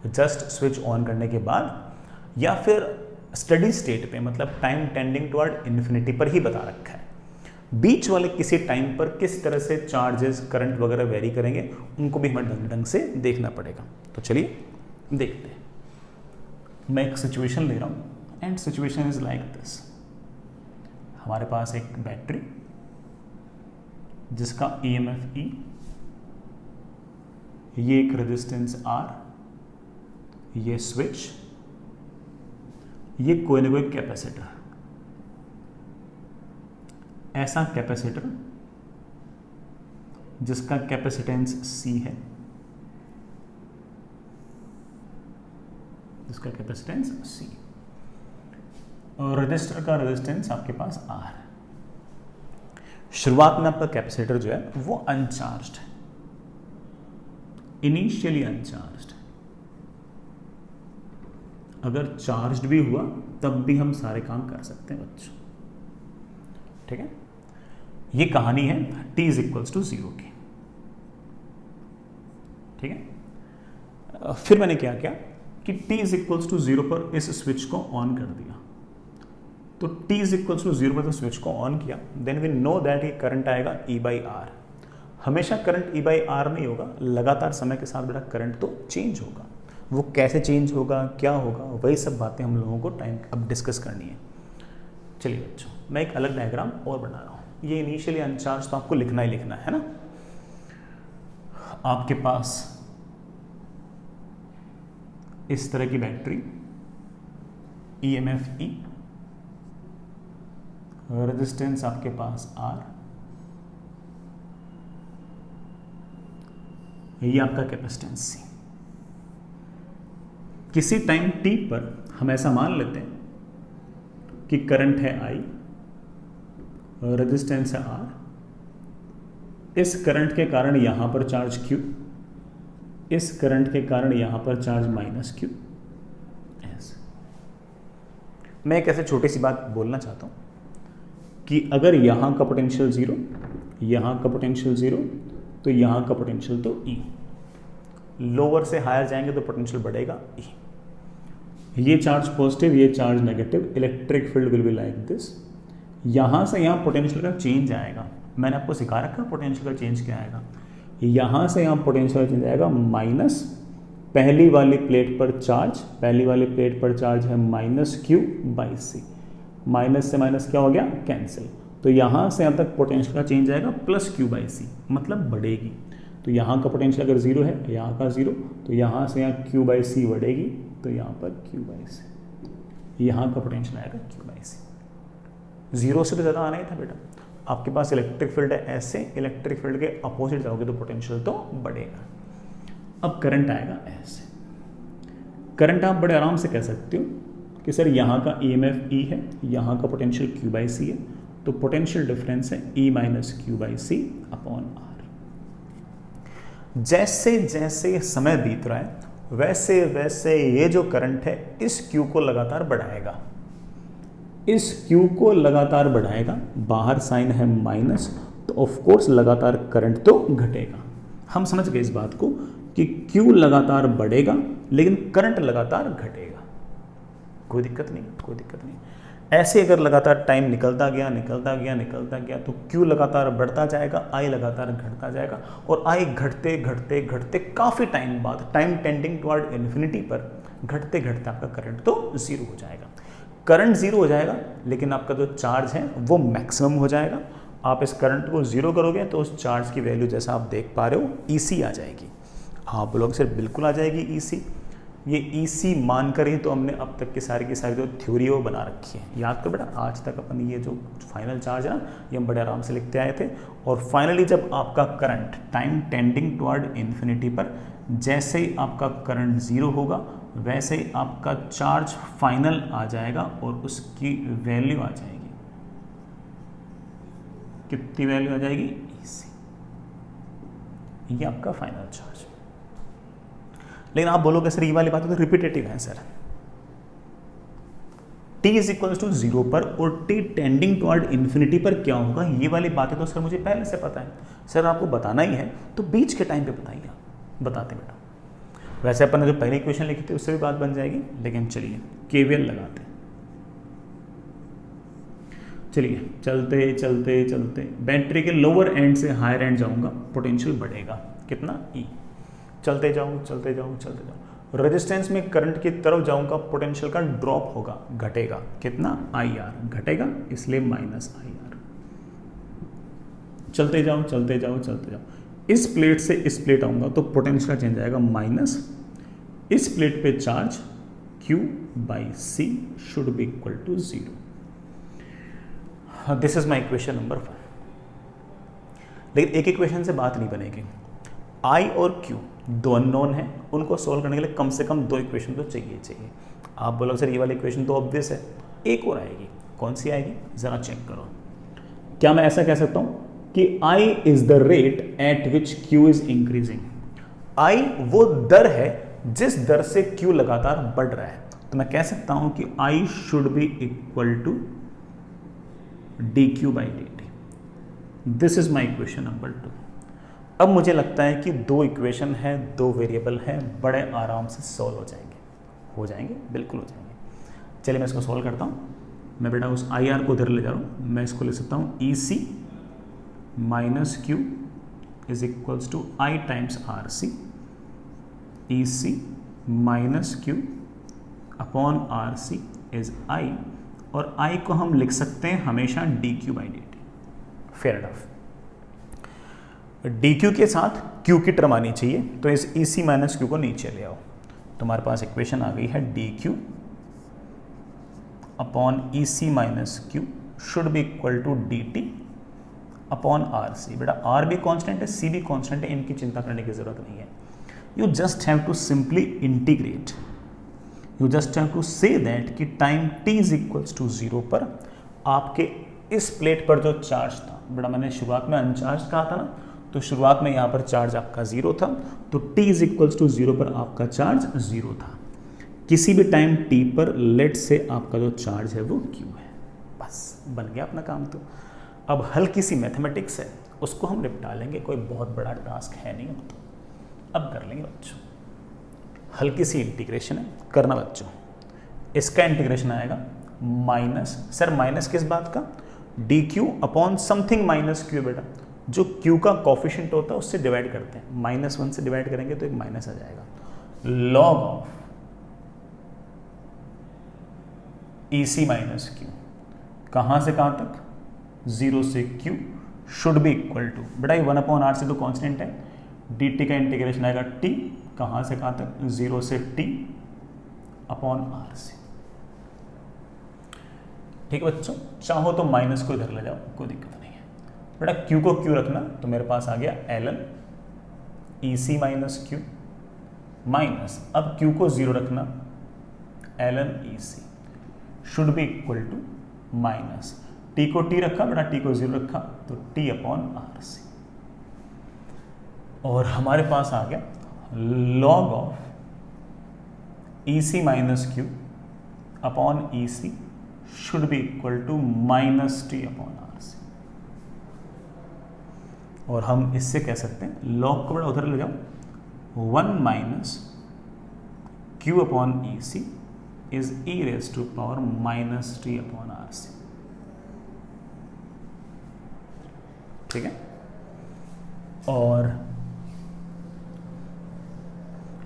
जस्ट स्विच ऑन करने के बाद या फिर स्टडी स्टेट पे, मतलब टाइम टेंडिंग टुवर्ड इन्फिनिटी पर ही बता रखा है। बीच वाले किसी टाइम पर किस तरह से चार्जेस, करंट वगैरह वेरी करेंगे, उनको भी हमें ढंग से देखना पड़ेगा। तो चलिए देखते हैं। मैं एक सिचुएशन ले रहा हूँ and situation is like this. हमारे पास एक बैटरी जिसका EMF E, ये एक रेजिस्टेंस R, ये स्विच, ये कोई ना कोई कैपेसिटर। ऐसा कैपेसिटर जिसका कैपेसिटेंस C है, जिसका कैपेसिटेंस C, और रजिस्टर का रेजिस्टेंस आपके पास R है। शुरुआत में आपका कैपेसिटर जो है वो अनचार्ज्ड है, इनिशियली अनचार्ज्ड। अगर चार्ज्ड भी हुआ तब भी हम सारे काम कर सकते हैं बच्चों, ठीक है। ये कहानी है t इज इक्वल्स टू 0 की, ठीक है। फिर मैंने क्या किया कि t इज इक्वल्स टू 0 पर इस स्विच को ऑन कर दिया। तो t इज इक्वल्स टू 0 पर तो स्विच को ऑन किया, देन वी नो दैट ये करंट आएगा E बाई आर। हमेशा करंट E बाई आर नहीं होगा, लगातार समय के साथ बेटा करंट तो चेंज होगा। वो कैसे चेंज होगा, क्या होगा, वही सब बातें हम लोगों को टाइम अब डिस्कस करनी है। चलिए बच्चों, मैं एक अलग डायग्राम और बना रहा हूँ। ये इनिशियली अनचार्ज तो आपको लिखना ही लिखना है ना। आपके पास इस तरह की बैटरी, EMF E, रेजिस्टेंस आपके पास R, ये आपका कैपेसिटेंस C। किसी टाइम t पर हम ऐसा मान लेते हैं कि करंट है I, रेजिस्टेंस है R, इस करंट के कारण यहां पर चार्ज Q, इस करंट के कारण यहां पर चार्ज माइनस Q। ऐसे मैं एक ऐसे छोटी सी बात बोलना चाहता हूं कि अगर यहां का पोटेंशियल 0, यहां का पोटेंशियल 0, तो यहां का पोटेंशियल तो E। लोअर से हायर जाएंगे तो पोटेंशियल बढ़ेगा E। ये चार्ज पॉजिटिव, ये charge negative, electric field will be like this. यहां से यहां पोटेंशियल का चेंज आएगा। मैंने आपको सिखा रखा पोटेंशियल का चेंज क्या आएगा। यहां से यहां पोटेंशियल चेंज आएगा माइनस, पहली वाली प्लेट पर चार्ज, पहली वाली प्लेट पर चार्ज है minus Q by C। Minus से माइनस क्या हो गया, कैंसिल। तो यहां से यहां तक पोटेंशियल का चेंज आएगा प्लस Q बाई C, मतलब बढ़ेगी। तो यहाँ का पोटेंशियल अगर 0 है, यहाँ का 0, तो यहाँ से यहाँ Q बाई C बढ़ेगी, तो यहाँ पर Q बाई C, यहाँ का पोटेंशियल आएगा Q बाई C। 0 से तो ज़्यादा आना ही था बेटा। आपके पास इलेक्ट्रिक फील्ड है ऐसे, इलेक्ट्रिक फील्ड के अपोजिट जाओगे तो पोटेंशियल तो बढ़ेगा। अब करंट आएगा ऐसे। करंट आप बड़े आराम से कह सकते हो कि सर यहाँ का EMF E है, यहाँ का पोटेंशियल Q बाई C है, तो पोटेंशियल डिफरेंस है E minus Q by C upon R। जैसे जैसे समय बीत रहा है वैसे वैसे ये जो करंट है इस Q को लगातार बढ़ाएगा, इस Q को लगातार बढ़ाएगा। बाहर साइन है माइनस, तो ऑफ कोर्स लगातार करंट तो घटेगा। हम समझ गए इस बात को कि Q लगातार बढ़ेगा लेकिन करंट लगातार घटेगा। कोई दिक्कत नहीं, कोई दिक्कत नहीं। ऐसे अगर लगातार टाइम निकलता गया तो Q लगातार बढ़ता जाएगा, I लगातार घटता जाएगा, और I घटते घटते घटते काफ़ी टाइम बाद, टाइम टेंडिंग टुवर्ड इन्फिनिटी पर घटते घटते आपका करंट तो 0 हो जाएगा। करंट 0 हो जाएगा लेकिन आपका जो चार्ज है वो मैक्सिमम हो जाएगा। आप इस करंट को 0 करोगे तो उस चार्ज की वैल्यू जैसा आप देख पा रहे हो EC आ जाएगी। आप बोलोगे सर बिल्कुल आ जाएगी EC। ये EC मानकर ही तो हमने अब तक की सारी जो थ्योरी है वो बना रखी है। याद कर बेटा, आज तक अपन ये जो फाइनल चार्ज है ना, ये हम बड़े आराम से लिखते आए थे। और फाइनली जब आपका current time tending toward infinity पर, जैसे ही आपका करंट 0 होगा वैसे ही आपका चार्ज फाइनल आ जाएगा और उसकी वैल्यू आ जाएगी, कितनी वैल्यू आ जाएगी, EC। ये आपका फाइनल चार्ज। लेकिन आप बोलोगे सर ये वाली बातें तो रिपीटेटिव है sir. t is equal to 0 पर और t टेंडिंग टुवर्ड इन्फिनिटी पर क्या होगा, ये वाली बातें तो सर मुझे पहले से पता है। सर आपको बताना ही है तो बीच के टाइम पे बताइए, बताते बेटा। वैसे अपन ने जो पहली इक्वेशन लिखी थी उससे भी बात बन जाएगी, लेकिन चलिए KVL लगाते हैं। चलिए चलते चलते चलते बैटरी के लोअर एंड से हायर एंड जाऊंगा, पोटेंशियल बढ़ेगा कितना, E। चलते जाऊँ चलते जाऊँ चलते जाऊँ, रेजिस्टेंस में करंट की तरफ जाऊंगा, पोटेंशियल का ड्रॉप होगा, घटेगा कितना, IR घटेगा, इसलिए माइनस IR। चलते जाऊँ चलते जाऊँ चलते जाऊँ, इस प्लेट से इस प्लेट आऊंगा तो पोटेंशियल का चेंज आएगा माइनस, इस प्लेट पे charge Q by C should be equal to 0। This is my equation number 1। लेकिन एक इक्वेशन से बात नहीं बनेगी। I और Q दो अननोन है, उनको सोल्व करने के लिए कम से कम 2 इक्वेशन तो चाहिए। आप बोलोगे सर ये वाली इक्वेशन तो ऑब्वियस है, एक और आएगी। कौन सी आएगी, जरा चेक करो। क्या मैं ऐसा कह सकता हूं कि I is the rate at which Q is increasing. I वो दर है जिस दर से Q लगातार बढ़ रहा है। तो तो मैं कह सकता हूं कि I should be equal to dq by dt। This is my equation number 2। अब मुझे लगता है कि दो इक्वेशन है, दो वेरिएबल है, बड़े आराम से सॉल्व हो जाएंगे, बिल्कुल हो जाएंगे। चलिए मैं इसको सॉल्व करता हूँ। मैं बेटा उस आई आर को उधर ले जा रहा हूँ, मैं इसको ले सकता हूँ E C minus Q is equals to I times R C, E C minus Q upon R C is I, और आई को हम लिख सकते हैं हमेशा D Q by D T. Fair enough. D Q के साथ क्यू की टर्म आनी चाहिए, तो इस ई सी माइनस क्यू को नीचे ले आओ। तुम्हारे पास इक्वेशन आ गई है D Q upon E C minus Q should be equal to D T upon R C. बेटा आर भी कॉन्स्टेंट है, सी भी कॉन्स्टेंट है, इनकी चिंता करने की जरूरत नहीं है। You just have to simply integrate, you just have to say that कि time t is equals to 0 पर आपके इस प्लेट पर जो चार्ज था, बेटा मैंने शुरुआत में अनचार्ज कहा था ना, तो शुरुआत में यहाँ पर चार्ज आपका 0 था, तो t इज इक्वल्स टू 0 पर आपका चार्ज 0 था। किसी भी टाइम t पर लेट से आपका जो चार्ज है वो q है। बस बन गया अपना काम। तो अब हल्की सी मैथमेटिक्स है, उसको हम निपटा लेंगे, कोई बहुत बड़ा टास्क है नहीं। अब कर लेंगे बच्चों, हल्की सी इंटीग्रेशन है, करना बच्चों। इसका इंटीग्रेशन आएगा माइनस, सर माइनस किस बात का, D Q upon something minus Q. बेटा जो क्यू का कॉफिशिएंट होता है उससे डिवाइड करते हैं, -1 से डिवाइड करेंगे तो एक माइनस आ जाएगा, log of E C minus Q, कहाँ से कहाँ तक, 0 से q should be equal to, बेटा ये 1 अपॉन आर से तो कॉन्स्टेंट है, डी टी का इंटीग्रेशन आएगा t, कहाँ से कहाँ तक, 0 से t अपॉन आर से। ठीक है बच्चों, चाहो तो माइनस को इधर ले जाओ, कोई दिक्कत नहीं है। बेटा q को q रखना, तो मेरे पास आ गया ln E C minus Q minus, अब q को 0 रखना, ln E C should be equal to minus, t को t रखा, बेटा t को 0 रखा, तो t अपॉन आर सी। और हमारे पास आ गया log of E C minus Q upon E C should be equal to minus T upon R C. और हम इससे कह सकते हैं, लॉग को बड़ा उधर ले जाओ, 1 minus Q upon E C is E raise to power minus T upon R C. ठीक है, और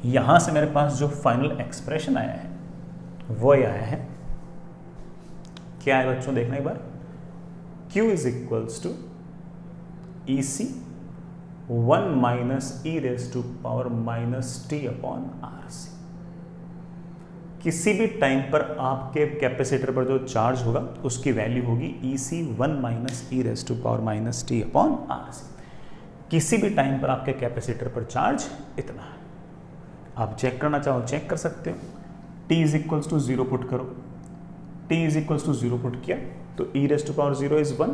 यहां से मेरे पास जो फाइनल एक्सप्रेशन आया है वो ये आया है, क्या है बच्चों, देखना एक बार, Q is equals to E C 1 minus E raise to power minus T upon R C. किसी भी टाइम पर आपके कैपेसिटर पर जो चार्ज होगा उसकी वैल्यू होगी E C 1 minus E raise to power minus T upon R C. किसी भी टाइम पर आपके कैपेसिटर पर चार्ज इतना है। आप चेक करना चाहो चेक कर सकते हो, t is equals to 0 put करो, t is equals to 0 put किया तो e raise to power 0 is 1,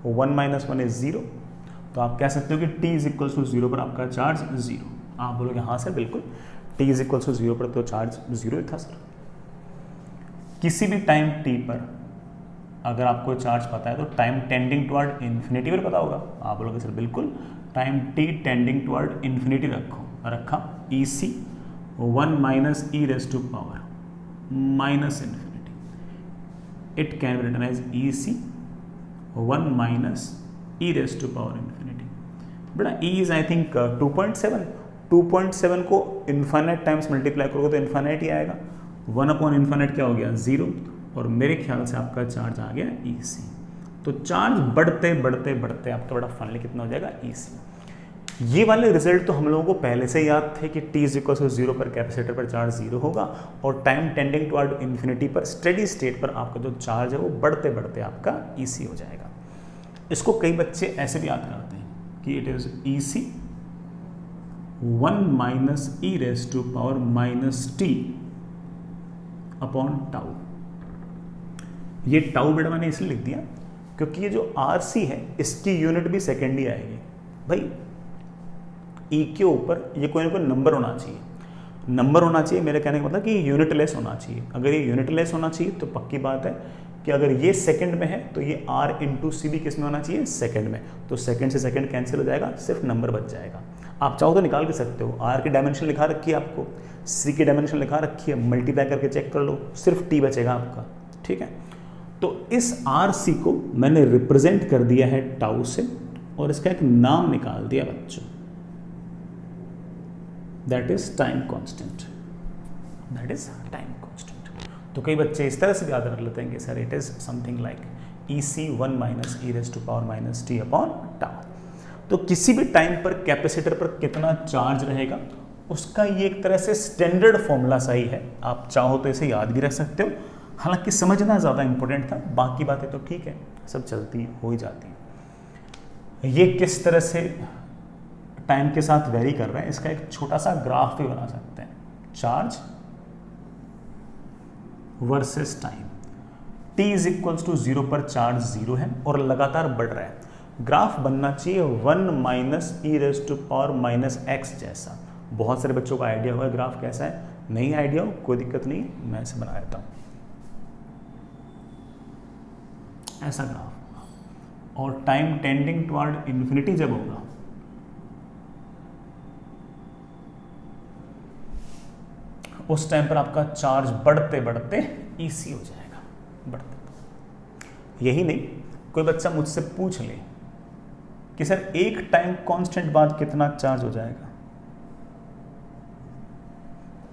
1 minus 1 is 0, तो आप कह सकते हो कि t इज इक्वल्स टू 0 पर आपका चार्ज 0। आप बोलोगे हाँ सर बिल्कुल, t इज इक्वल्स टू 0 पर तो चार्ज 0 ही था सर। किसी भी टाइम t पर अगर आपको चार्ज पता है तो टाइम टेंडिंग टुवर्ड इन्फिनिटी पर पता होगा। आप बोलोगे सर बिल्कुल, time t tending toward infinity रखा E C 1 minus E raise to power minus infinity, it can be written as E C 1 minus E raise to power infinity. बेटा e is I think 2.7 को infinite times multiply करोगे तो infinite ही आएगा, 1 upon infinite क्या हो गया 0, और मेरे ख्याल से आपका चार्ज आ गया ई सी। तो चार्ज बढ़ते बढ़ते बढ़ते आपका बड़ा फाइनली कितना हो जाएगा ई सी। ये वाले रिजल्ट तो हम लोगों को पहले से याद थे कि t इज इक्वल टू 0 पर कैपेसिटर पर चार्ज 0 होगा, और टाइम टेंडिंग टुवर्ड इन्फिनिटी पर स्टेडी स्टेट पर आपका जो चार्ज है वो बढ़ते बढ़ते आपका EC हो जाएगा। इसको कई बच्चे ऐसे भी याद करते हैं कि it is EC 1 minus E raise to power minus T upon tau. ये टाउ बेटा मैंने इसलिए लिख दिया क्योंकि ये जो RC है इसकी यूनिट भी सेकेंड ही आएगी। भाई E के ऊपर ये कोई ना कोई नंबर होना चाहिए, नंबर होना चाहिए, मेरे कहने का मतलब कि यूनिटलेस होना चाहिए। अगर ये यूनिटलेस होना चाहिए तो पक्की बात है कि अगर ये सेकंड में है तो ये r इंटू सी भी किस में होना चाहिए, सेकंड में। तो सेकंड से सेकंड कैंसिल हो जाएगा, सिर्फ नंबर बच जाएगा। आप चाहो तो निकाल भी सकते हो, r की डायमेंशन लिखा रखी है आपको, c की डायमेंशन लिखा रखी है, मल्टीप्लाई करके चेक कर लो, सिर्फ t बचेगा आपका। ठीक है, तो इस RC को मैंने रिप्रेजेंट कर दिया है टाउ से और इसका एक नाम निकाल दिया बच्चों, that is time constant, that is time constant. तो कई बच्चे इस तरह से भी याद रख लेते हैं कि sir it is something like EC1 minus E raise to power minus T upon tau. तो किसी भी टाइम पर कैपेसिटर पर कितना चार्ज रहेगा उसका ये एक तरह से स्टैंडर्ड फॉर्मूला सही है, आप चाहो तो इसे याद भी रख सकते हो। हालांकि समझना ज़्यादा इंपॉर्टेंट था, बाकी बातें तो ठीक है, सब चलती हो ही जाती हैं। ये किस तरह से टाइम के साथ वेरी कर रहे हैं इसका एक छोटा सा ग्राफ भी बना सकते हैं, charge versus time. t is equals to 0 पर चार्ज 0 है और लगातार बढ़ रहा है। ग्राफ बनना चाहिए 1 minus E raise to power minus x जैसा। बहुत सारे बच्चों का आइडिया होगा ग्राफ कैसा है, नहीं आइडिया हो कोई दिक्कत नहीं, मैं इसे बना देता हूँ। ऐसा ग्राफ और टाइम टेंडिंग टुवर्ड इन्फिनिटी जब होगा उस टाइम पर आपका चार्ज बढ़ते बढ़ते EC हो जाएगा, बढ़ते। यही नहीं, कोई बच्चा मुझसे पूछ ले कि सर एक टाइम कांस्टेंट बाद कितना चार्ज हो जाएगा,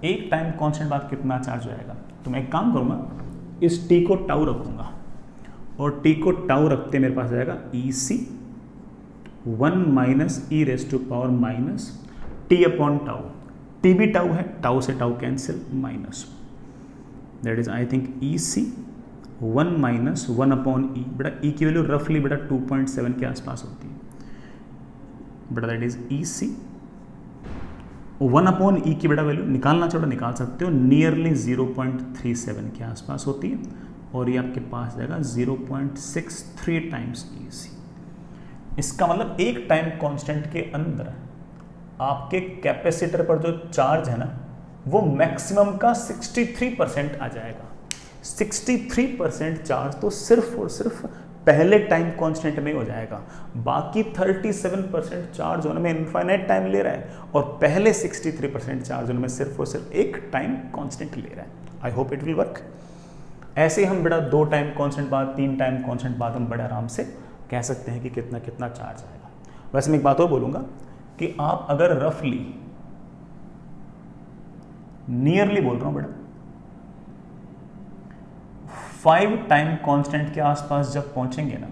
एक टाइम कांस्टेंट बाद कितना चार्ज हो जाएगा। तो मैं एक काम करूंगा, इस t को टाउ रखूंगा और t को टाउ रखते मेरे पास जाएगा EC 1 minus E raise to power minus T upon tau. T भी टाउ है, टाउ से tau cancel, minus, that is I think EC 1 minus 1 upon E. बेटा ई की वैल्यू रफली बेटा 2.7 के आसपास होती है बेटा, दैट इज EC 1 अपॉन ई की बेटा वैल्यू निकालना चाहो निकाल सकते हो, नियरली 0.37 के आसपास होती है और ये आपके पास जाएगा 0.63 टाइम्स EC। इसका मतलब एक टाइम कांस्टेंट के अंदर आपके कैपेसिटर पर जो चार्ज है ना वो मैक्सिमम का 63% आ जाएगा। 63% चार्ज तो सिर्फ और सिर्फ पहले टाइम कांस्टेंट में हो जाएगा, बाकी 37% चार्ज होने में इनफाइनाइट टाइम ले रहा है और पहले 63% चार्ज होने में सिर्फ और सिर्फ एक टाइम कांस्टेंट ले रहा है। I hope it will work. ऐसे हम बेटा 2 टाइम कांस्टेंट बाद 3 टाइम कांस्टेंट बाद हम बड़े आराम से कह सकते हैं कि कितना कितना चार्ज आएगा। वैसे मैं एक बात और बोलूँगा कि आप अगर रफली नियरली बोल रहा हूं बेटा 5 टाइम कांस्टेंट के आसपास जब पहुंचेंगे ना,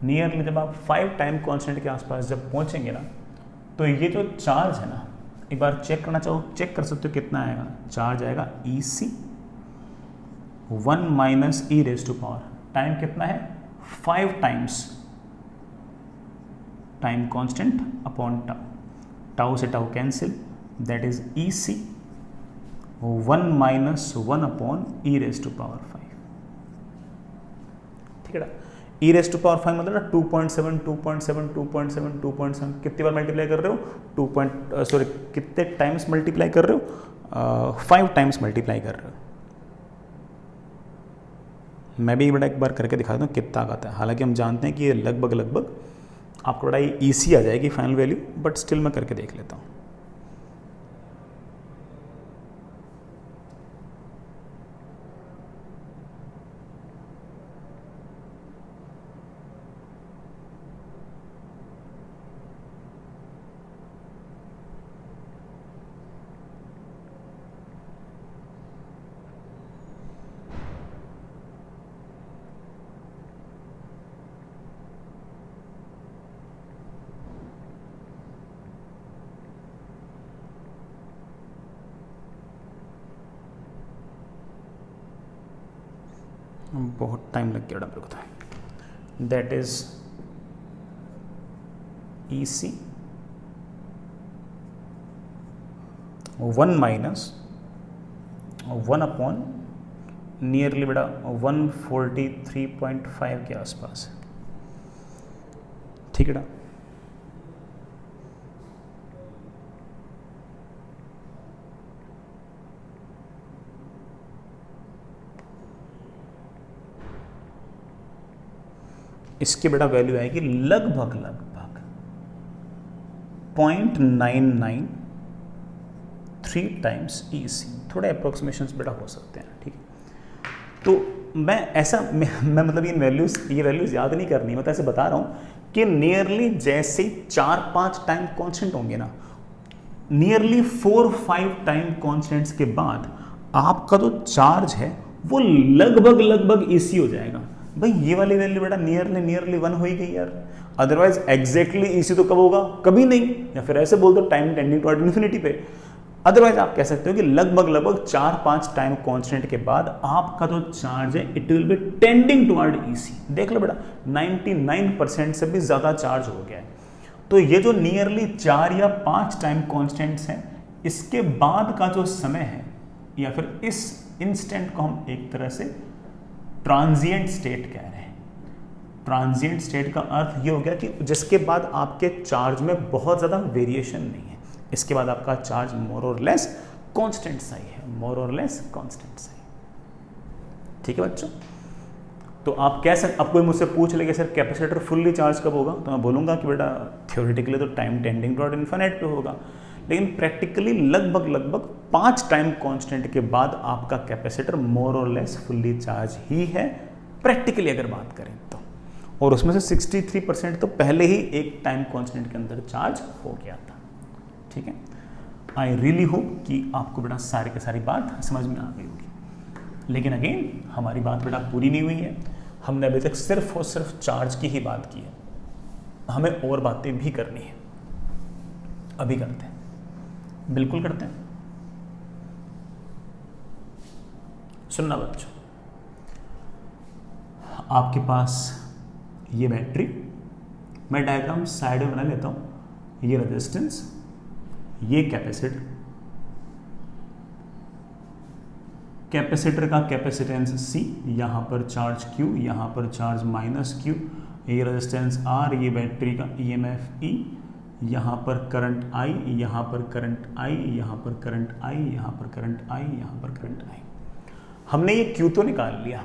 नियरली जब आप 5 टाइम कांस्टेंट के आसपास जब पहुंचेंगे ना, तो ये जो चार्ज है ना, एक बार चेक करना चाहो चेक कर सकते हो कितना आएगा। चार्ज आएगा EC 1 minus E raise to power, time कितना है 5 times time constant upon tau, tau से tau cancel, that is EC 1 minus 1 upon E raise to power 5। ठीक है ना, ई रेज टू पावर 5 मतलब 2.7 2.7 2.7 2.7 कितनी बार मल्टीप्लाई कर रहे हो, कितने टाइम्स मल्टीप्लाई कर रहे हो, 5 टाइम्स मल्टीप्लाई कर रहे हो। मैं भी बड़ा एक बार करके दिखा दूँ कितना आता है। हालांकि हम जानते हैं कि ये लगभग आपको बड़ा EC आ जाएगी फाइनल वैल्यू, बट स्टिल मैं करके देख लेता हूँ। बहुत टाइम लग गया मेरे को तो। That is EC 1 minus 1 upon nearly बेटा 143.5 के आसपास। ठीक है ना, इसकी बेटा वैल्यू आएगी लगभग 0.993 टाइम्स EC। थोड़े अप्रोक्सीमेशंस बेटा हो सकते हैं, ठीक है। तो मैं मतलब ये वैल्यूज याद नहीं करनी, मैं तो ऐसे बता रहा हूँ कि नियरली जैसे 4-5 टाइम कॉन्स्टेंट होंगे ना, नियरली 4-5 टाइम कॉन्स्टेंट्स के बाद आपका जो चार्ज है वो लगभग EC हो जाएगा। भाई ये वाली वैल्यू बेटा नियरली 1 हो ही गई यार, अदरवाइज एग्जैक्टली EC तो कब होगा, कभी नहीं। या फिर ऐसे बोल दो टाइम टेंडिंग टुवर्ड इन्फिनिटी पे। अदरवाइज आप कह सकते हो कि लगभग 4-5 टाइम कांस्टेंट के बाद आपका जो चार्ज है it will be tending toward EC। देख लो बेटा 99% से भी ज्यादा चार्ज हो गया है। तो ये जो नियरली 4 या 5 टाइम कांस्टेंट्स हैं, इसके बाद का जो समय है या फिर इस इंस्टेंट को हम एक तरह से ट्रांजिएंट स्टेट कह रहे हैं। ट्रांजिएंट स्टेट का अर्थ ये हो गया कि जिसके बाद आपके चार्ज में बहुत ज़्यादा वेरिएशन नहीं है, इसके बाद आपका चार्ज मोर और लेस कांस्टेंट सा ही है, मोर और लेस कांस्टेंट सा ही। ठीक है बच्चों, तो आप कह सकते, अब कोई मुझसे पूछ ले कि सर कैपेसिटर फुल्ली चार्ज कब होगा, तो मैं बोलूँगा कि बेटा थ्योरेटिकली तो टाइम टेंडिंग टुवर्ड इन्फिनिट पे होगा, लेकिन प्रैक्टिकली लगभग 5 टाइम कांस्टेंट के बाद आपका कैपेसिटर मोर और लेस फुल्ली चार्ज ही है, प्रैक्टिकली अगर बात करें तो। और उसमें से 63% तो पहले ही एक टाइम कांस्टेंट के अंदर चार्ज हो गया था। ठीक है, आई रियली होप कि आपको बेटा सारी की सारी बात समझ में आ गई होगी। लेकिन अगेन हमारी बात बेटा पूरी नहीं हुई है, हमने अभी तक सिर्फ और सिर्फ चार्ज की ही बात की है, हमें और बातें भी करनी है। अभी करते हैं, बिल्कुल करते हैं। सुनना बच्चों, आपके पास ये बैटरी, मैं डायग्राम साइड में बना लेता हूं, ये रेजिस्टेंस, ये कैपेसिटर, कैपेसिटर का कैपेसिटेंस C, यहां पर चार्ज Q, यहां पर चार्ज -Q, ये रेजिस्टेंस R, ये बैटरी का EMF E, यहाँ पर करंट I, यहाँ पर करंट I, यहाँ पर करंट I, यहाँ पर करंट I, यहाँ पर करंट I। हमने ये Q तो निकाल लिया,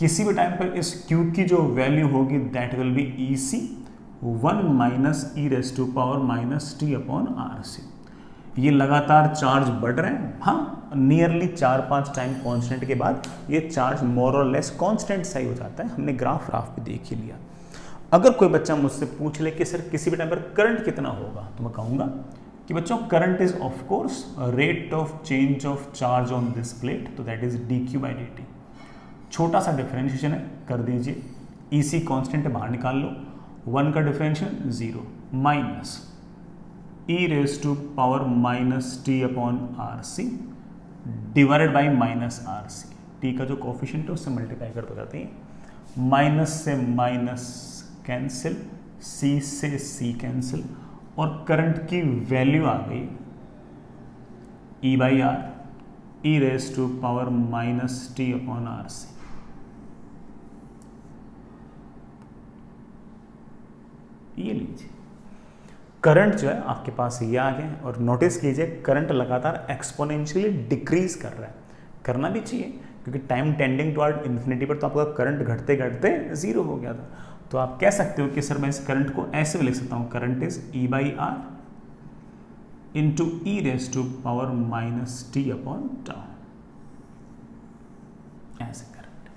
किसी भी टाइम पर इस Q की जो वैल्यू होगी that will be EC 1 - e⁻t/RC। ये लगातार चार्ज बढ़ रहे हैं, हाँ, नियरली 4-5 टाइम कांस्टेंट के बाद ये चार्ज मोर और लेस कांस्टेंट सा ही हो जाता है। हमने ग्राफ भी देख ही लिया। अगर कोई बच्चा मुझसे पूछ ले कि सर किसी भी टाइम पर करंट कितना होगा, तो मैं कहूँगा कि बच्चों current is of course rate of change of charge on this plate, तो दैट इज dQ/dt। छोटा सा डिफरेंशिएशन है, कर दीजिए, EC कांस्टेंट बाहर निकाल लो, 1 का differential 0 minus e⁻t/RC divided by -RC। T का जो कोफिशिएंट है उससे मल्टीप्लाई कर दो जाते हैं, माइनस से माइनस कैंसिल, C से C कैंसिल, और करंट की वैल्यू आ गई E/R e⁻t/RC। ये लीजिए, करंट जो है आपके पास ये आ गया, और नोटिस कीजिए करंट लगातार एक्सपोनेंशियली डिक्रीज कर रहा है। करना भी चाहिए, क्योंकि टाइम टेंडिंग टुवर्ड इन्फिनिटी पर तो आपका करंट घटते घटते 0 हो गया था। तो आप कह सकते हो कि सर मैं इस करंट को ऐसे भी लिख सकता हूँ, current is E/R into e⁻t/τ, ऐसे करंट।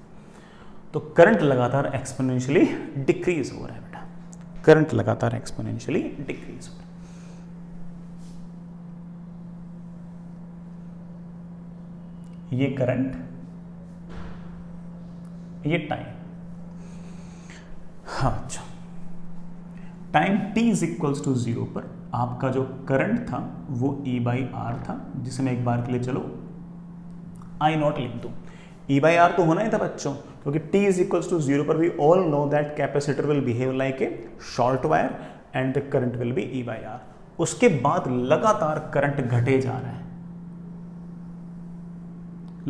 तो करंट लगातार एक्सपोनेंशियली डिक्रीज हो रहा है बेटा, करंट लगातार एक्सपोनेंशियली डिक्रीज हो रहा है। ये करंट, ये टाइम, हाँ अच्छा, time t is equals to 0 पर आपका जो करंट था वो E/R था, जिसे मैं एक बार के लिए चलो I0 लिख दूं। E/R तो होना ही था बच्चों, क्योंकि t इज इक्वल्स टू 0 पर we all know that capacitor will behave like a short wire and the current will be E/R। उसके बाद लगातार करंट घटे जा रहा है,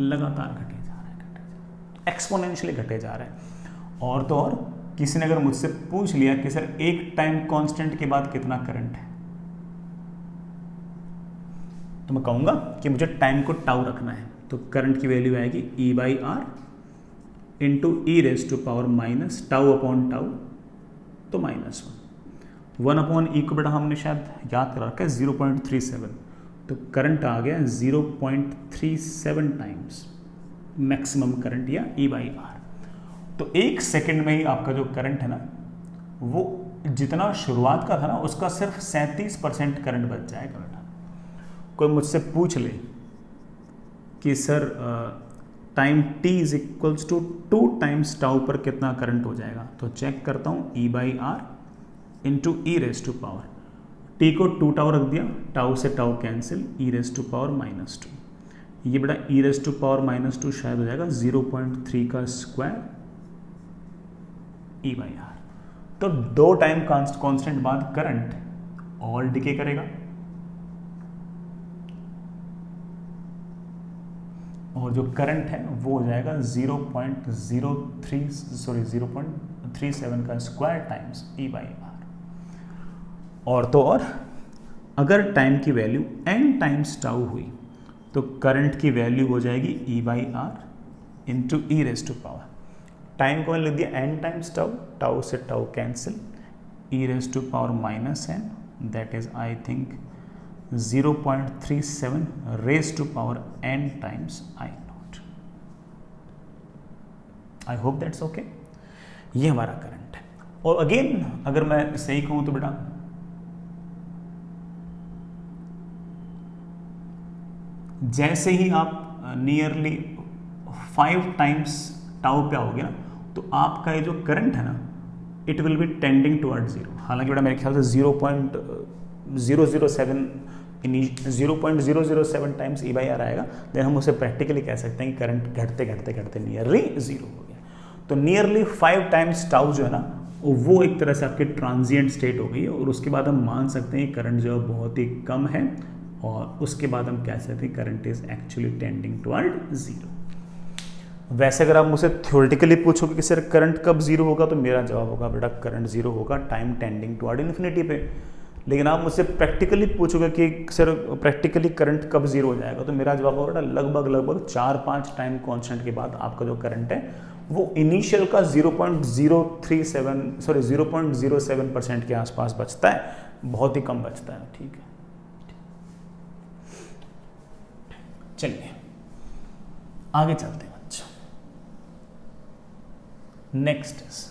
लगातार घटे जा रहा है, एक्सपोनेंशियली घटे जा रहा है। और तो और किसी ने अगर मुझसे पूछ लिया कि सर एक टाइम कांस्टेंट के बाद कितना करंट है, तो मैं कहूंगा कि मुझे टाइम को टाउ रखना है, तो करंट की वैल्यू आएगी E/R इंटू e⁻ τ/τ तो -1। 1/E को बेटा हमने शायद याद करा रखा है 0.37, तो करंट आ गया 0.37 टाइम्स मैक्सिमम करंट या E/R। तो 1 सेकेंड में ही आपका जो करंट है ना, वो जितना शुरुआत का था ना उसका सिर्फ 37% करंट बच जाएगा बेटा। कोई मुझसे पूछ ले कि sir time t is equals to 2 times tau पर कितना करंट हो जाएगा, तो चेक करता हूँ E/R इंटू e⁻²। t को 2 टाउ रख दिया, टाउ से टाउ कैंसिल, e⁻²। ये बेटा e⁻² शायद हो जाएगा 0.3 का स्क्वायर E/R। तो 2 टाइम कांस्टेंट बाद करंट और डिके करेगा और जो करंट है वो हो जाएगा 0.37 का स्क्वायर टाइम्स E/R। और तो और अगर टाइम की वैल्यू n टाइम्स टाउ हुई तो करंट की वैल्यू हो जाएगी E/R इंटू e⁻²। टाइम को मैंने लिख दिया n टाइम्स टाउ, टाउ से tau cancel, e⁻⁻n, that is I think 0.37 raised to power n times I0। I hope that's okay. ये हमारा करंट है। और अगेन अगर मैं सही कहूं तो बेटा जैसे ही आप नियरली 5 टाइम्स टाउ पे आओगे ना, तो आपका ये जो करंट है ना, it will be tending toward 0। हालांकि बेटा मेरे ख्याल से 0.007 टाइम्स E/R आएगा, देन हम उसे प्रैक्टिकली कह सकते हैं कि करंट घटते घटते घटते नियरली 0 हो गया। तो नियरली 5 टाइम्स टाउ जो है ना, वो एक तरह से आपकी ट्रांजिएंट स्टेट हो गई है, और उसके बाद हम मान सकते हैं करंट जो है बहुत ही कम है, और उसके बाद हम कह सकते हैं current is actually tending toward 0। वैसे अगर आप मुझसे थ्योरेटिकली पूछोगे कि सर करंट कब 0 होगा, तो मेरा जवाब होगा बेटा करंट 0 होगा टाइम टेंडिंग टुवर्ड इन्फिनिटी पे। लेकिन आप मुझसे प्रैक्टिकली पूछोगे कि सर प्रैक्टिकली करंट कब 0 हो जाएगा, तो मेरा जवाब होगा लगभग 4-5 टाइम कांस्टेंट के बाद आपका जो करंट है वो इनिशियल का 0.07% के आसपास बचता है, बहुत ही कम बचता है। ठीक है, चलिए आगे चलते हैं बच्चों। नेक्स्ट इज,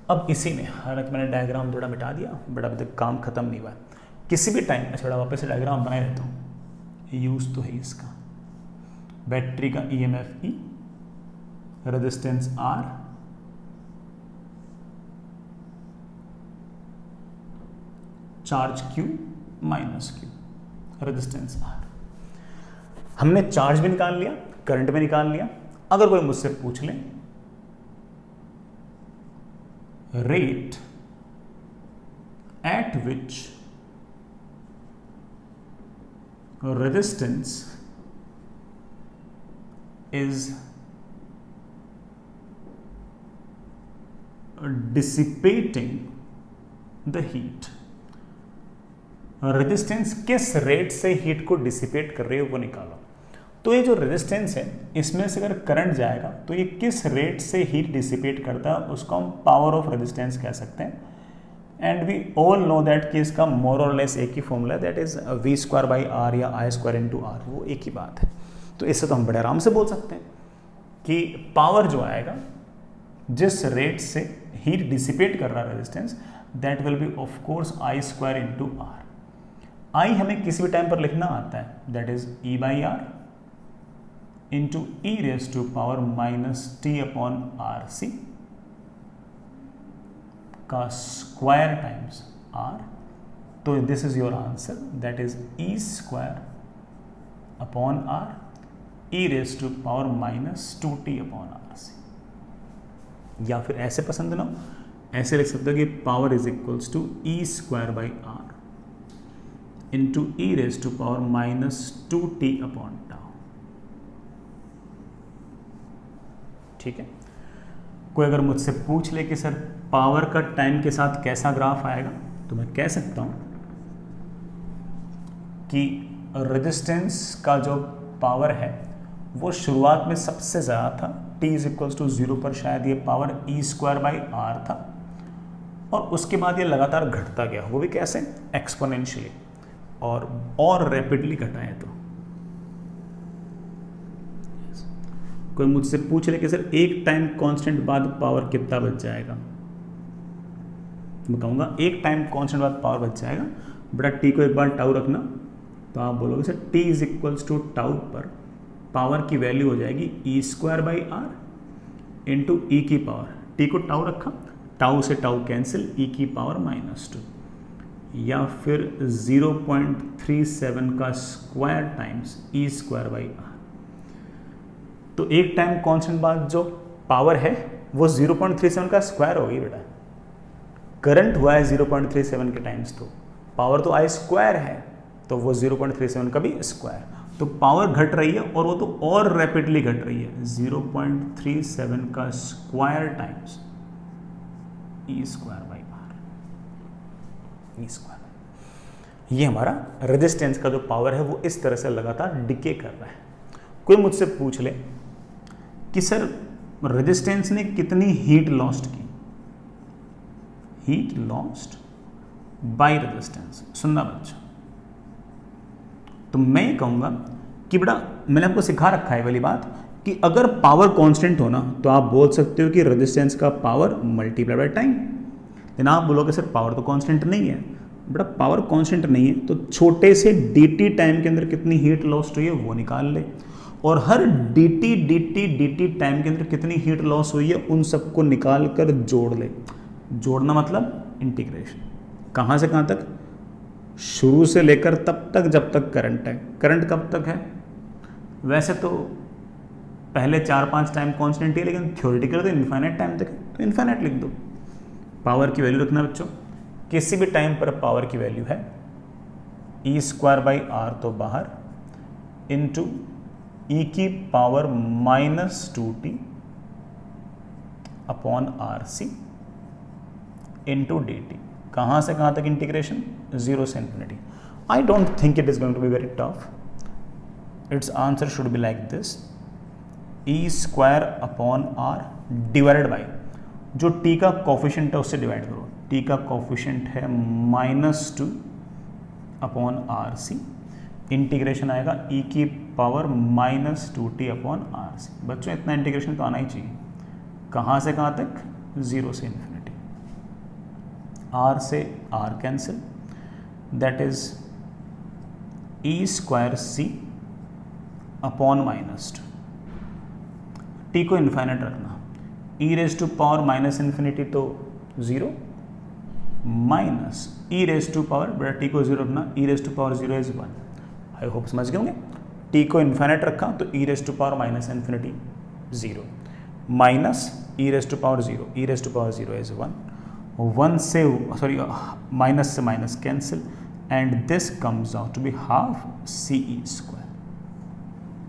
अब इसी में हालांकि मैंने डायग्राम थोड़ा मिटा दिया, बट अभी तक काम खत्म नहीं हुआ है। किसी भी टाइम अच्छा बड़ा वापस से डायग्राम बना देता हूँ, यूज तो है इसका। बैटरी का EMF E, resistance R, charge Q minus Q, resistance R। हमने चार्ज भी निकाल लिया, करंट भी निकाल लिया। अगर कोई मुझसे पूछ ले rate at which resistance is dissipating the heat, resistance किस रेट से हीट को डिसिपेट कर रही है वो निकालो। तो ये जो रेजिस्टेंस है इसमें से अगर करंट जाएगा तो ये किस रेट से हीट डिसिपेट करता है उसको हम पावर ऑफ रेजिस्टेंस कह सकते हैं। And we all know that कि इसका मोर और लेस एक ही फॉर्मूला, दैट इज V²/R या I² × R, वो एक ही बात है। तो इससे तो हम बड़े आराम से बोल सकते हैं कि पावर जो आएगा जिस रेट से हीट डिसिपेट कर रहा है resistance, that will be of course I² × R। I हमें किसी भी टाइम पर लिखना आता है, that is E/R into e⁻⁻t/RC का स्क्वायर टाइम्स R। तो this is your answer, that is E² upon R e⁻⁻2t/RC। या फिर ऐसे पसंद ना हो, ऐसे लिख सकते हो कि power is equals to E² R into e⁻⁻2t/τ। ठीक है। कोई अगर मुझसे पूछ ले कि सर पावर का टाइम के साथ कैसा ग्राफ आएगा, तो मैं कह सकता हूं कि रेजिस्टेंस का जो पावर है वो शुरुआत में सबसे ज़्यादा था, t इज इक्वल्स टू 0 पर शायद ये पावर e²/r था, और उसके बाद ये लगातार घटता गया, वो भी कैसे, एक्सपोनेंशियली, और रैपिडली घटा है। तो कोई मुझसे पूछ ले कि सर एक टाइम कांस्टेंट बाद पावर कितना बच जाएगा, मैं कहूँगा एक टाइम कांस्टेंट बाद पावर बच जाएगा बेटा, टी को एक बार टाउ रखना, तो आप बोलोगे sir t is equals to tau पर पावर की वैल्यू हो जाएगी e²/r इंटू ई की पावर, टी को टाउ रखा, टाउ से टाउ कैंसिल, ई की पावर -2, या फिर 0.37 का स्क्वायर टाइम्स e²/r। तो एक टाइम कांस्टेंट बाद जो पावर है वो 0.37 का स्क्वायर होगी बेटा, करंट हुआ है 0.37 के टाइम्स, तो पावर तो I² है, तो वो 0.37 का भी स्क्वायर, तो पावर घट रही है और वो तो और रैपिडली घट रही है, 0.37 का स्क्वायर टाइम्स e²/r। ये हमारा रेजिस्टेंस का जो पावर है वो इस तरह से लगातार डिके कर रहा है। कोई मुझसे पूछ ले कि सर रेजिस्टेंस ने कितनी हीट लॉस्ट की, हीट लॉस्ट बाय रेजिस्टेंस, सुनना बच्चा, तो मैं ये कहूँगा कि बेटा मैंने आपको सिखा रखा है वाली बात कि अगर पावर कांस्टेंट हो ना तो आप बोल सकते हो कि रेजिस्टेंस का पावर मल्टीप्लाई बाय टाइम, लेकिन आप बोलोगे सर पावर तो कांस्टेंट नहीं है, बेटा पावर कांस्टेंट नहीं है तो छोटे से dt टाइम के अंदर कितनी हीट लॉस्ट हुई है वो निकाल ले, और हर dt टाइम के अंदर कितनी हीट लॉस हुई है उन सबको निकाल कर जोड़ ले। जोड़ना मतलब इंटीग्रेशन, कहाँ से कहाँ तक, शुरू से लेकर तब तक जब तक करंट है। करंट कब तक है, वैसे तो पहले 4-5 टाइम कांस्टेंट है, लेकिन थ्योरेटिकल तो इन्फाइनाइट टाइम तक है, तो इन्फाइनाइट लिख दो। पावर की वैल्यू रखना बच्चों, किसी भी टाइम पर पावर की वैल्यू है e²/r तो बाहर, इंटू ई की power -2t upon RC into dt। कहाँ से कहाँ तक इंटीग्रेशन, 0 से infinity. I don't think it is going to be very tough, it's answer should be like this, e²/r divided by जो t का कोफिशिएंट है उससे डिवाइड करो, t का कोफिशिएंट है -2 अपॉन RC, इंटीग्रेशन आएगा e की पावर -2t अपॉन RC। बच्चों इतना इंटीग्रेशन तो आना ही चाहिए, कहाँ से कहाँ तक, 0 से इन्फिनिटी, r से r cancel, that is e²c upon -2, t को इन्फाइनाइट रखना, e⁻∞ तो 0 माइनस e⁻, बेटा t को 0 रखना, e⁻0 इज 1। आई होप समझ गए होंगे, t को इन्फाइनाइट रखा तो e⁻∞ 0 माइनस e⁻0 इज 1 से सॉरी माइनस से minus cancel, and this comes out to be half CE²।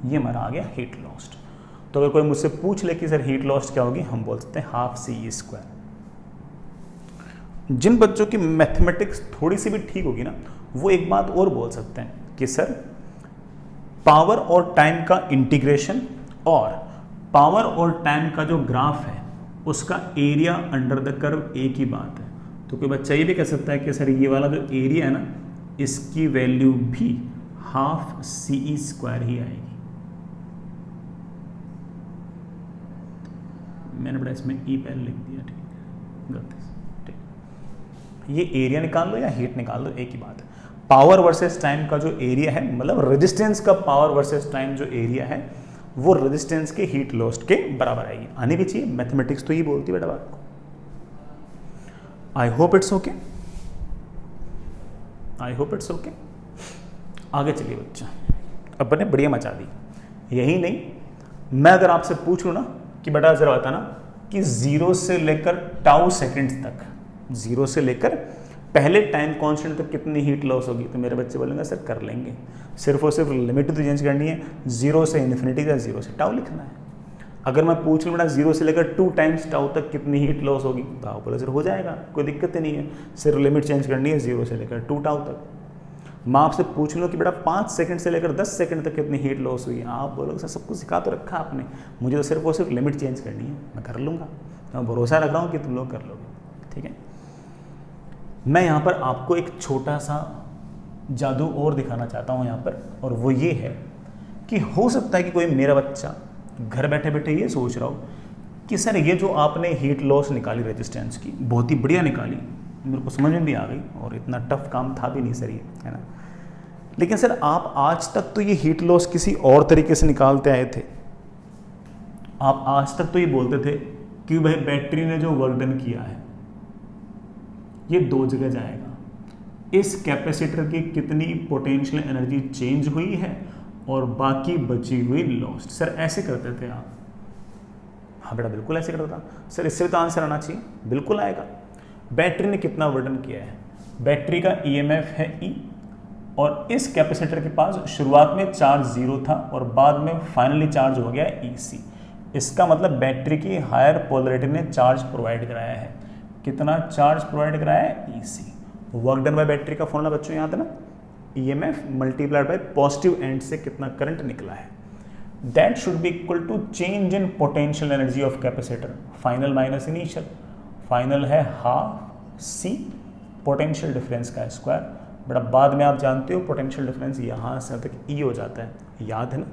ये हमारा आ गया हीट लॉस्ट। तो अगर कोई मुझसे पूछ ले कि सर हीट लॉस्ट क्या होगी, हम बोल सकते हैं हाफ CE²। जिन बच्चों की मैथमेटिक्स थोड़ी सी भी ठीक होगी ना, वो एक बात और बोल सकते हैं कि सर पावर और टाइम का इंटीग्रेशन और पावर और टाइम का जो ग्राफ है उसका एरिया अंडर द कर्व एक ही बात है। तो कोई बच्चा ये भी कह सकता है कि सर ये वाला जो एरिया है ना, इसकी वैल्यू भी हाफ CE² ही आएगी। मैंने बड़ा इसमें ई पहले लिख दिया, ठीक है, गलती से, ठीक। ये एरिया निकाल लो या हीट निकाल लो, एक ही बात है। पावर वर्सेस टाइम का जो एरिया है, मतलब रेजिस्टेंस का पावर वर्सेस टाइम जो एरिया है, वो रेजिस्टेंस के हीट लॉस्ट के बराबर आएगी। आनी भी चाहिए, मैथमेटिक्स तो ये बोलती है बेटा बात को। I hope it's okay, I hope it's okay. आगे चलिए बच्चा, अपन ने बढ़िया मचा दी। यही नहीं, मैं अगर आपसे पूछ लूँ ना कि बेटा जरा बताना कि 0 से लेकर टाउ सेकंड तक, 0 से लेकर पहले टाइम कांस्टेंट तक कितनी हीट लॉस होगी, तो मेरे बच्चे बोलेंगे सर कर लेंगे, सिर्फ और सिर्फ लिमिट तो चेंज करनी है, 0 से इन्फिनिटी या 0 से टाउ लिखना है। अगर मैं पूछ लूँ बेटा 0 से लेकर 2 टाइम्स टाउ तक कितनी हीट लॉस होगी, तो आप बोले सर हो जाएगा, कोई दिक्कत ही नहीं है, सिर्फ लिमिट चेंज करनी है 0 से लेकर 2 टाउ तक। मैं आपसे पूछ लूँ कि बेटा 5 सेकंड से लेकर 10 सेकंड तक कितनी हीट लॉस हुई है, आप बोलोगे सर सब कुछ सिखा तो रखा आपने, मुझे तो सिर्फ वो सिर्फ लिमिट चेंज करनी है, मैं कर लूँगा। मैं भरोसा रख रहा हूँ कि तुम लोग कर लोगे। ठीक है, मैं यहाँ पर आपको एक छोटा सा जादू और दिखाना चाहता हूँ यहाँ पर, और वो ये है कि हो सकता है कि कोई मेरा बच्चा घर बैठे बैठे ये सोच रहा हो कि सर ये जो आपने हीट लॉस निकाली रेजिस्टेंस की, बहुत ही बढ़िया निकाली, मेरे को समझ में भी आ गई, और इतना टफ काम था भी नहीं सर ये, है ना। लेकिन सर आप आज तक तो ये हीट लॉस किसी और तरीके से निकालते आए थे। आप आज तक तो ये बोलते थे कि भाई बैटरी ने जो वर्क डन किया है ये 2 जगह जाएगा, इस कैपेसिटर की कितनी पोटेंशियल एनर्जी चेंज हुई है और बाकी बची हुई लॉस्ट। सर ऐसे करते थे आप? हाँ बेटा बिल्कुल ऐसे करता था। सर इससे तो आंसर आना चाहिए, बिल्कुल आएगा। बैटरी ने कितना वर्डन किया है, बैटरी का ईएमएफ है ई, और इस कैपेसिटर के पास शुरुआत में चार्ज 0 था और बाद में फाइनली चार्ज हो गया ईसी। इसका मतलब बैटरी की हायर पोलरिटी ने चार्ज प्रोवाइड कराया है। कितना चार्ज प्रोवाइड कराया है? E C. Work done by battery का फॉर्मूला बच्चों याद है ना, EMF multiplied by positive end से कितना करंट निकला है, that should be equal to change in potential energy of capacitor, final minus initial. Final है हाफ सी पोटेंशियल डिफरेंस का स्क्वायर। बट अब बाद में आप जानते हो पोटेंशियल डिफरेंस यहाँ से तक ई हो जाता है, याद है ना।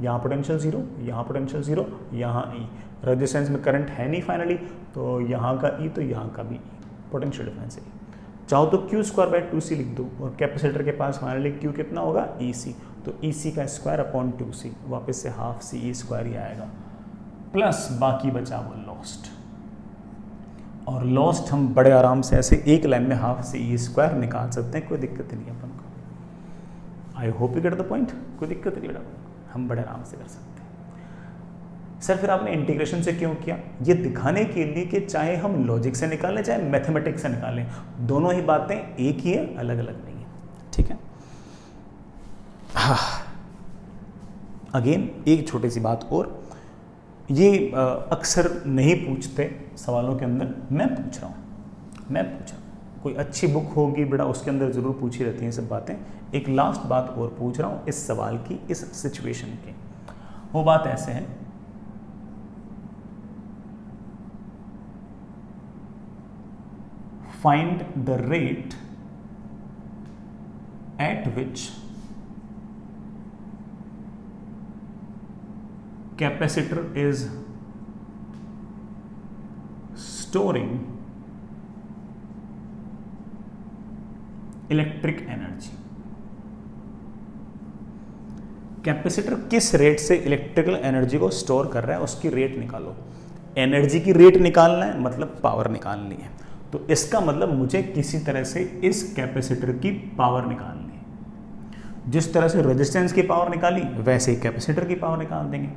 यहाँ पोटेंशियल 0, यहाँ पोटेंशियल 0, यहाँ ई। रेजिस्टेंस में करंट है नहीं फाइनली, तो यहाँ का ई तो यहाँ का भी ई, पोटेंशियल डिफरेंस है। चाहो तो क्यू स्क्वायर बाय 2c लिख दो, और कैपेसिटर के पास फाइनली क्यू कितना होगा? ईसी। तो ईसी का स्क्वायर अपॉन 2c, वापस से हाफ सी ई स्क्वायर ही आएगा, प्लस बाकी बचा वो लॉस्ट। और लॉस्ट हम बड़े आराम से ऐसे एक लाइन में हाफ सी ई स्क्वायर निकाल सकते हैं, कोई दिक्कत नहीं है अपन को। आई hope you get the point, कोई दिक्कत नहीं बेटा, हम बड़े आराम से कर सकते हैं। सर फिर आपने इंटीग्रेशन से क्यों किया? ये दिखाने के लिए कि चाहे हम लॉजिक से निकालें चाहे मैथमेटिक्स से निकालें, दोनों ही बातें एक ही है, अलग अलग नहीं है। ठीक है। हाँ, अगेन एक छोटी सी बात और, ये अक्सर नहीं पूछते सवालों के अंदर, मैं पूछ रहा हूँ। कोई अच्छी बुक होगी बेटा उसके अंदर ज़रूर पूछी रहती हैं सब बातें। एक लास्ट बात और पूछ रहा हूँ इस सवाल की, इस सिचुएशन की। वो बात ऐसे है, find the rate at which capacitor is storing electric energy. Capacitor किस रेट से इलेक्ट्रिकल एनर्जी को स्टोर कर रहा है, उसकी रेट निकालो। एनर्जी की रेट निकालना है मतलब पावर निकालनी है, तो इसका मतलब मुझे किसी तरह से इस कैपेसिटर की पावर निकालनी है। जिस तरह से रेजिस्टेंस की पावर निकाली वैसे ही कैपेसिटर की पावर निकाल देंगे।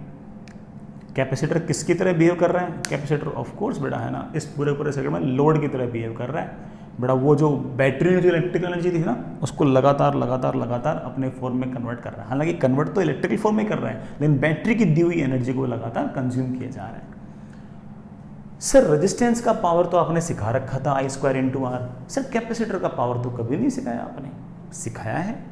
कैपेसिटर किसकी तरह बिहेव कर रहा है? कैपेसिटर ऑफ कोर्स बेटा है ना, इस पूरे सर्किट में लोड की तरह बिहेव कर रहा है बेटा। वो जो बैटरी में जो इलेक्ट्रिकल एनर्जी थी ना, उसको लगातार अपने फॉर्म में कन्वर्ट कर रहा है। हालांकि कन्वर्ट तो इलेक्ट्रिकल फॉर्म में कर रहा है, लेकिन बैटरी की दी हुई एनर्जी को लगातार कंज्यूम किया जा रहा है। सर रेजिस्टेंस का पावर तो आपने सिखा रखा था I square into R. Sir capacitor का पावर तो कभी नहीं सिखाया आपने। सिखाया है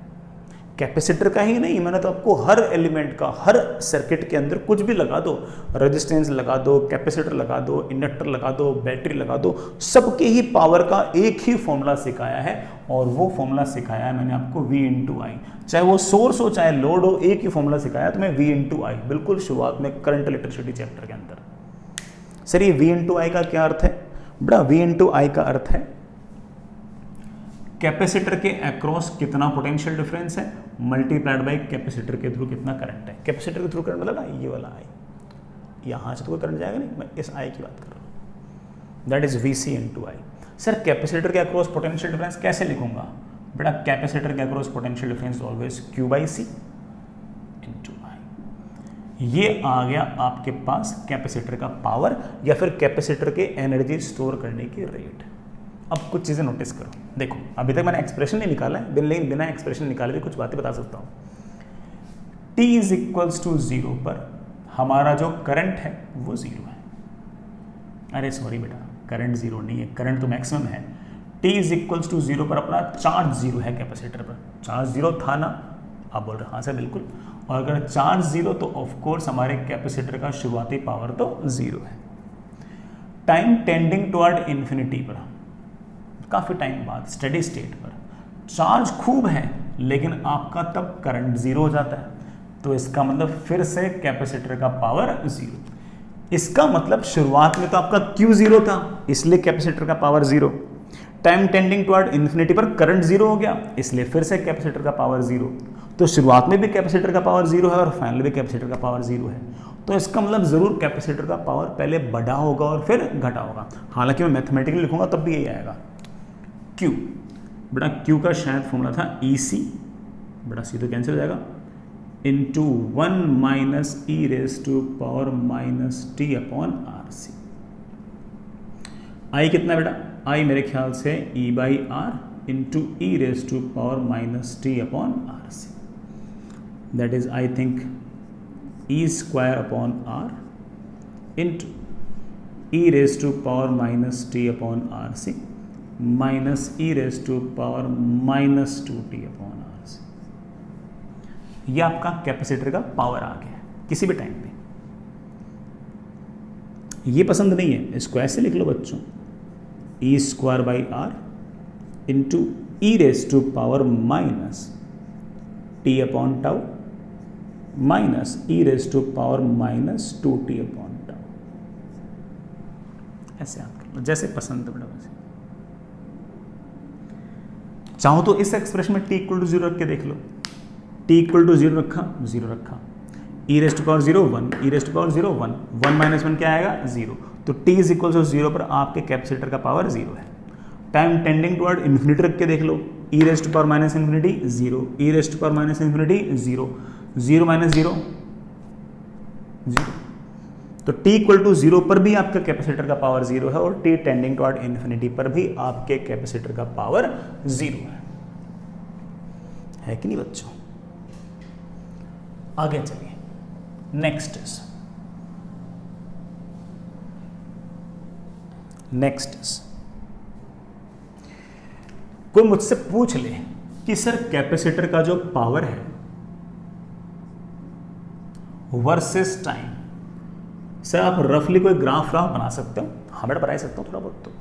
कैपेसिटर का ही नहीं, मैंने तो आपको हर एलिमेंट का, हर सर्किट के अंदर कुछ भी लगा दो, रेजिस्टेंस लगा दो, कैपेसिटर लगा दो, इंडक्टर लगा दो, बैटरी लगा दो, सबके ही पावर का एक ही फॉर्मूला सिखाया है। और वो फॉर्मूला सिखाया है मैंने आपको V इंटू आई। चाहे वो सोर्स हो चाहे लोड हो, एक ही फॉर्मूला सिखाया तुम्हें V इंटू आई, बिल्कुल शुरुआत में करंट इलेक्ट्रिसिटी चैप्टर के अंदर। सर ये V इंटू आई का क्या अर्थ है? बेटा V इंटू आई का अर्थ है कैपेसिटर के अक्रॉस कितना पोटेंशियल डिफरेंस है मल्टीप्लाइड बाय कैपेसिटर के थ्रू कितना करंट है। कैपेसिटर के थ्रू करंट मतलब ना ये वाला आई, यहाँ से तो कोई करंट जाएगा नहीं, मैं इस आई की बात कर रहा हूँ, that is VC into I. Sir capacitor के अक्रॉस पोटेंशियल डिफरेंस कैसे लिखूंगा? बेटा कैपेसिटर के across potential difference always Q by C into I. ये आ गया आपके पास कैपेसिटर का पावर या फिर कैपेसिटर के एनर्जी स्टोर करने की रेट। अब कुछ चीज़ें नोटिस करो, देखो अभी तक मैंने एक्सप्रेशन नहीं निकाला है, लेकिन बिना एक्सप्रेशन निकाले भी कुछ बातें बता सकता हूँ। T इज इक्वल्स टू 0 पर हमारा जो करंट है वो 0 है। अरे सॉरी बेटा, करंट 0 नहीं है, करंट तो मैक्सिमम है। t इज इक्वल्स टू 0 पर अपना चार्ज 0 है कैपेसिटर पर, चार्ज 0 था ना, आप बोल रहे हाँ सर बिल्कुल, और अगर चार्ज 0 तो ऑफ कोर्स हमारे कैपेसिटर का शुरुआती पावर तो 0 है। टाइम टेंडिंग टुवर्ड इन्फिनिटी पर, काफ़ी टाइम बाद स्टेडी स्टेट पर चार्ज खूब है लेकिन आपका तब करंट 0 हो जाता है, तो इसका मतलब फिर से कैपेसिटर का पावर 0। इसका मतलब शुरुआत में तो आपका Q 0 था इसलिए कैपेसिटर का power 0, time tending toward infinity पर करंट 0 हो गया इसलिए फिर से कैपेसिटर का पावर 0। तो शुरुआत में भी कैपेसिटर का पावर 0 है और फाइनल भी कैपेसिटर का पावर 0 है, तो इसका मतलब ज़रूर कैपेसिटर का पावर पहले बढ़ा होगा और फिर घटा होगा। हालांकि मैं मैथमेटिकली लिखूंगा तब भी यही आएगा। Q, बेटा Q का शायद फॉर्मूला था EC, बेटा C तो कैंसिल हो जाएगा, into 1 minus e raise to power minus T upon RC। आई कितना बेटा, आई मेरे ख्याल से E by R into e raise to power minus T upon RC, that is I think E square upon R into e raise to power minus T upon RC minus e raise to power minus 2t upon RC। यह आपका capacitor का power आ गया किसी भी time पे। ये पसंद नहीं है, इसको ऐसे लिख लो बच्चों, E square by R into e raise to power minus T upon tau minus e raise to power minus 2t upon tau. ऐसे आप कर लो जैसे पसंद है बेटा वैसे। चाहो तो इस एक्सप्रेशन में t इक्वल टू 0 रख के देख लो, t इक्वल टू 0 रखा, 0 रखा, e raised to power 0 1, e raised to power 0 1, 1 minus 1 क्या आएगा 0, तो t इज इक्वल टू 0 पर आपके कैपेसिटर का पावर 0 है। टाइम टेंडिंग टुवर्ड इन्फिनिटी रख के देख लो, e raised to power minus infinity 0, e raised to power minus infinity 0, 0 minus 0 0, तो t इक्वल टू 0 पर भी आपका कैपेसिटर का पावर 0 है और t टेंडिंग टुवर्ड इन्फिनिटी पर भी आपके कैपेसिटर का पावर 0 है कि नहीं बच्चों। आगे चलिए, नेक्स्ट इज कोई मुझसे पूछ ले कि सर कैपेसिटर का जो पावर है वर्सेस टाइम, सर आप रफली कोई ग्राफ बना सकते हो? हाँ बेटा बना ही सकता हूँ थोड़ा बहुत। तो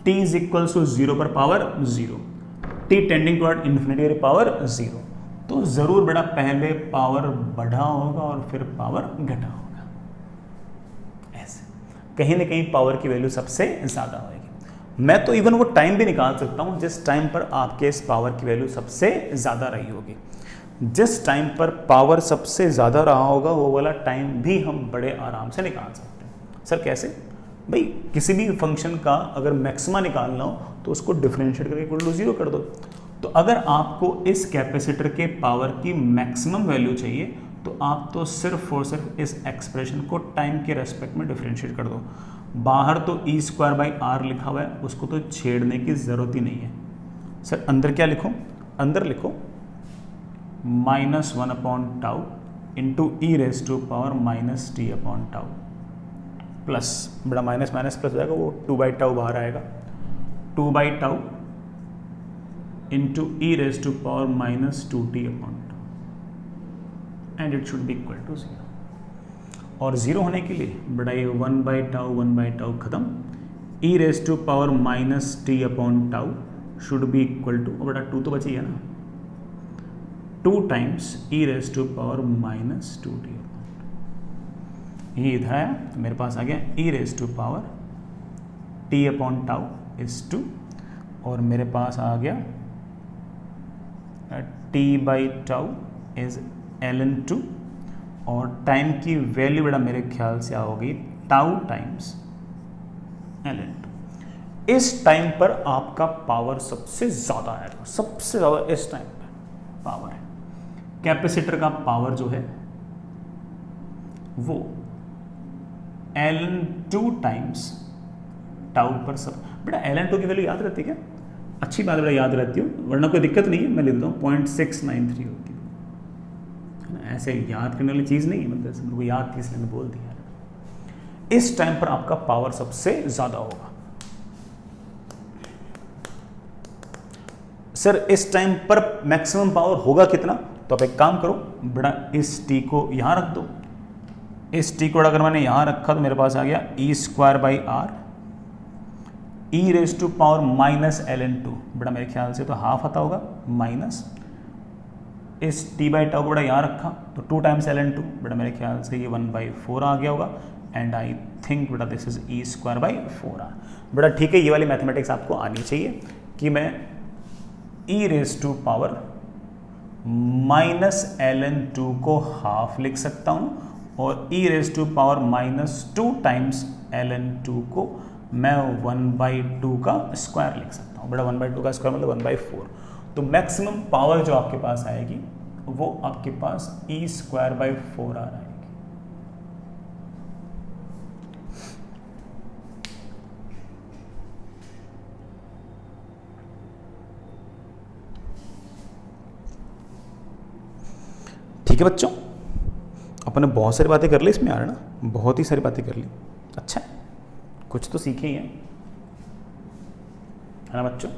t इज इक्वल टू 0 पर power 0, t tending toward infinity पर पावर 0, तो जरूर बेटा पहले पावर बढ़ा होगा और फिर पावर घटा होगा। ऐसे कहीं ना कहीं पावर की वैल्यू सबसे ज्यादा होगी। मैं तो इवन वो टाइम भी निकाल सकता हूं जिस टाइम पर आपके इस पावर की वैल्यू सबसे ज्यादा रही होगी। जिस टाइम पर पावर सबसे ज़्यादा रहा होगा वो वाला टाइम भी हम बड़े आराम से निकाल सकते हैं। सर कैसे? भाई किसी भी फंक्शन का अगर मैक्सिमा निकालना हो तो उसको डिफरेंशिएट करके इक्वल टू 0 कर दो। तो अगर आपको इस कैपेसिटर के पावर की मैक्सिमम वैल्यू चाहिए तो आप तो सिर्फ और सिर्फ इस एक्सप्रेशन को टाइम के रेस्पेक्ट में डिफरेंशिएट कर दो। बाहर तो ई स्क्वायर बाई आर लिखा हुआ है, उसको तो छेड़ने की ज़रूरत ही नहीं है। सर अंदर क्या लिखो? अंदर लिखो -1 upon tau into e raise to power minus T upon tau plus, बड़ा माइनस माइनस प्लस हो जाएगा, वो 2 बाई टाउ बाहर आएगा, 2 by tau into e raise to power minus 2t upon tau and it should be equal to 0। और 0 होने के लिए बड़ा ये 1 बाई टाउ खत्म, E raise to power minus T upon tau should be equal to, बड़ा 2 तो बची है ना, 2 times E raise to power minus 2t। ये इधर आया तो मेरे पास आ गया E raise to power t upon tau is 2 और मेरे पास आ गया t by tau is ln 2 और टाइम की वैल्यू बेटा मेरे ख्याल से आओगी टाउ टाइम्स ln 2। इस टाइम पर आपका पावर सबसे ज़्यादा आएगा, सबसे ज़्यादा इस टाइम पर पावर है। कैपेसिटर का पावर जो है वो ln 2 टाइम्स टाउ पर सब। बेटा ln 2 की वैल्यू याद रहती है क्या? अच्छी बात बेटा याद रहती हो, वरना कोई दिक्कत नहीं है, मैं लिख देता हूँ 0.693 होती है ना, ऐसे याद करने वाली चीज़ नहीं है, मतलब मेरे को याद थी इसलिए मैं बोल दिया। इस टाइम पर आपका पावर सबसे ज़्यादा होगा। सर इस टाइम पर मैक्सिमम पावर होगा कितना, तो आप एक काम करो बड़ा, इस टी को यहाँ रख दो, इस टी को अगर मैंने यहाँ रखा तो मेरे पास आ गया E square by R E raise to power minus L N two, बड़ा मेरे ख्याल से तो हाफ आता होगा, माइनस इस टी बाई टाउ बड़ा यहाँ रखा तो 2 टाइम्स एल एन टू, बड़ा मेरे ख्याल से ये 1/4 आ गया होगा, एंड आई थिंक बेटा this is E square by 4r। बड़ा ठीक है, ये वाली मैथमेटिक्स आपको आनी चाहिए कि मैं E raise to power minus L N two को हाफ लिख सकता हूँ और E raise to power -2 times L N two को मैं 1/2 का स्क्वायर लिख सकता हूँ। बड़ा 1/2 का स्क्वायर मतलब 1/4। तो मैक्सिमम पावर जो आपके पास आएगी वो आपके पास ई स्क्वायर बाई 4r आएगी। ठीक है बच्चों, अपने बहुत सारी बातें कर ली इसमें यार ना, बहुत ही सारी बातें कर ली। अच्छा कुछ तो सीखे ही हैं, है ना बच्चों।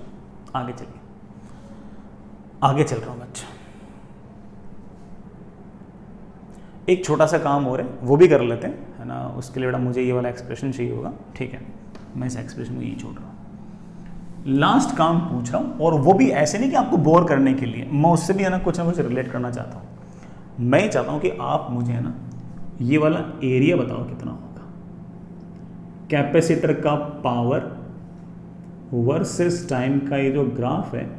आगे चलिए, आगे चल रहा हूँ बच्चों। एक छोटा सा काम हो रहा है वो भी कर लेते हैं, है ना। उसके लिए बेटा मुझे ये वाला एक्सप्रेशन चाहिए होगा, ठीक है। मैं इस एक्सप्रेशन को यही छोड़ रहा हूँ। लास्ट काम पूछ रहा हूँ, और वो भी ऐसे नहीं कि आपको बोर करने के लिए, मैं उससे भी है ना कुछ रिलेट करना चाहता हूँ। मैं ये चाहता हूँ कि आप मुझे है ना ये वाला एरिया बताओ कितना होगा, कैपेसिटर का पावर वर्सेस टाइम का ये जो ग्राफ है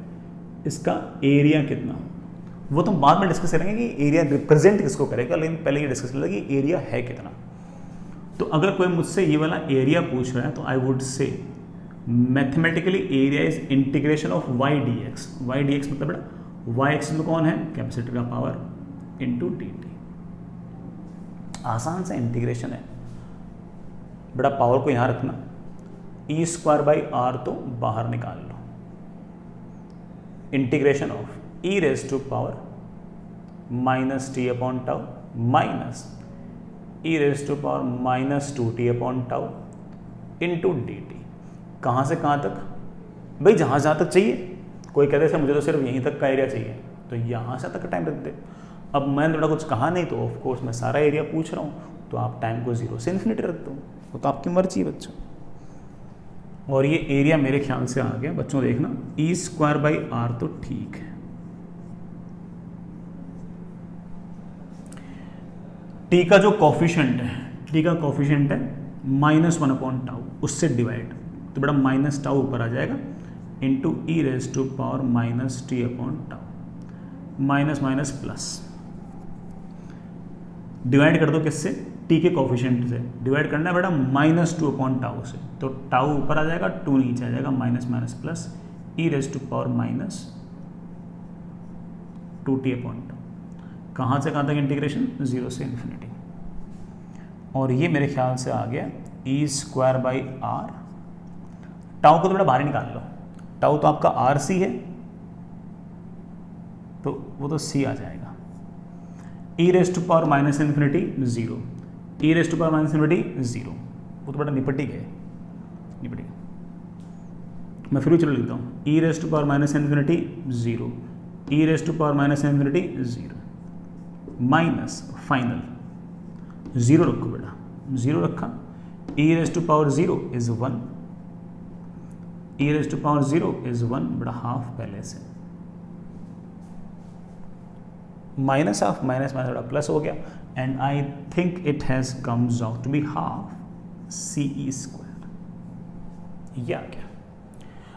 इसका एरिया कितना हो। वो तो बाद में डिस्कस करेंगे कि एरिया रिप्रेजेंट किसको करेगा, लेकिन पहले ये डिस्कस करेंगे कि एरिया है कितना। तो अगर कोई मुझसे ये वाला एरिया पूछ रहा है तो I would say mathematically area is integration of y d x. Y d x मतलब बेटा वाई एक्स में कौन है, कैपेसिटर का पावर इंटू डी टी। आसान सा इंटीग्रेशन है बेटा, पावर को यहां रखना, ई स्क्वायर बाई आर तो बाहर निकाल लो, integration of E raise to power minus T upon tau minus E raise to power -2t upon tau into D T. कहाँ से कहाँ तक भाई, जहाँ जहाँ तक चाहिए। कोई कहते हैं मुझे तो सिर्फ यहीं तक का एरिया चाहिए, तो यहाँ से तक का टाइम रख दे। अब मैंने थोड़ा कुछ कहा नहीं तो ऑफ कोर्स मैं सारा एरिया पूछ रहा हूँ, तो आप टाइम को 0 से इन्फिनिटी रख दो, वो तो आपकी मर्जी है बच्चों। और ये एरिया मेरे ख्याल से आ गया बच्चों, देखना ई स्क्वायर बाई आर तो ठीक है। टी का जो कॉफिशिएंट है, टी का कॉफिशिएंट है -1 अपॉन टाउ, उससे डिवाइड, तो बेटा माइनस टाउ ऊपर आ जाएगा into E raise to power -t upon tau, minus minus plus, divide कर दो किससे, टी के कॉफिशिएंट से डिवाइड करना है बेटा -2 अपॉन टाउ से, तो टाउ ऊपर आ जाएगा 2 नीचे आ जाएगा, minus minus plus e raise to power -2t upon tau. कहाँ से कहाँ तक इंटीग्रेशन, 0 से इन्फिनिटी। और ये मेरे ख्याल से आ गया E square by are. Tau को तो बेटा बाहर निकाल लो, टाउ तो आपका आर सी है, तो वो तो सी आ जाएगा। E raise to power minus infinity 0, E raise to power minus infinity 0, वो तो बेटा निपट ही गए, निपट गए। मैं फिर भी चलो लिखता हूँ, E raise to power minus infinity 0, E raise to power minus infinity 0 minus final 0 रखो बेटा, 0 रखा, E raise to power 0 is 1, E raise to power 0 is 1 बेटा हाफ पहले से, माइनस हाफ माइनस माइनस बेटा प्लस हो गया, and I think it has comes out to be half C E square. या क्या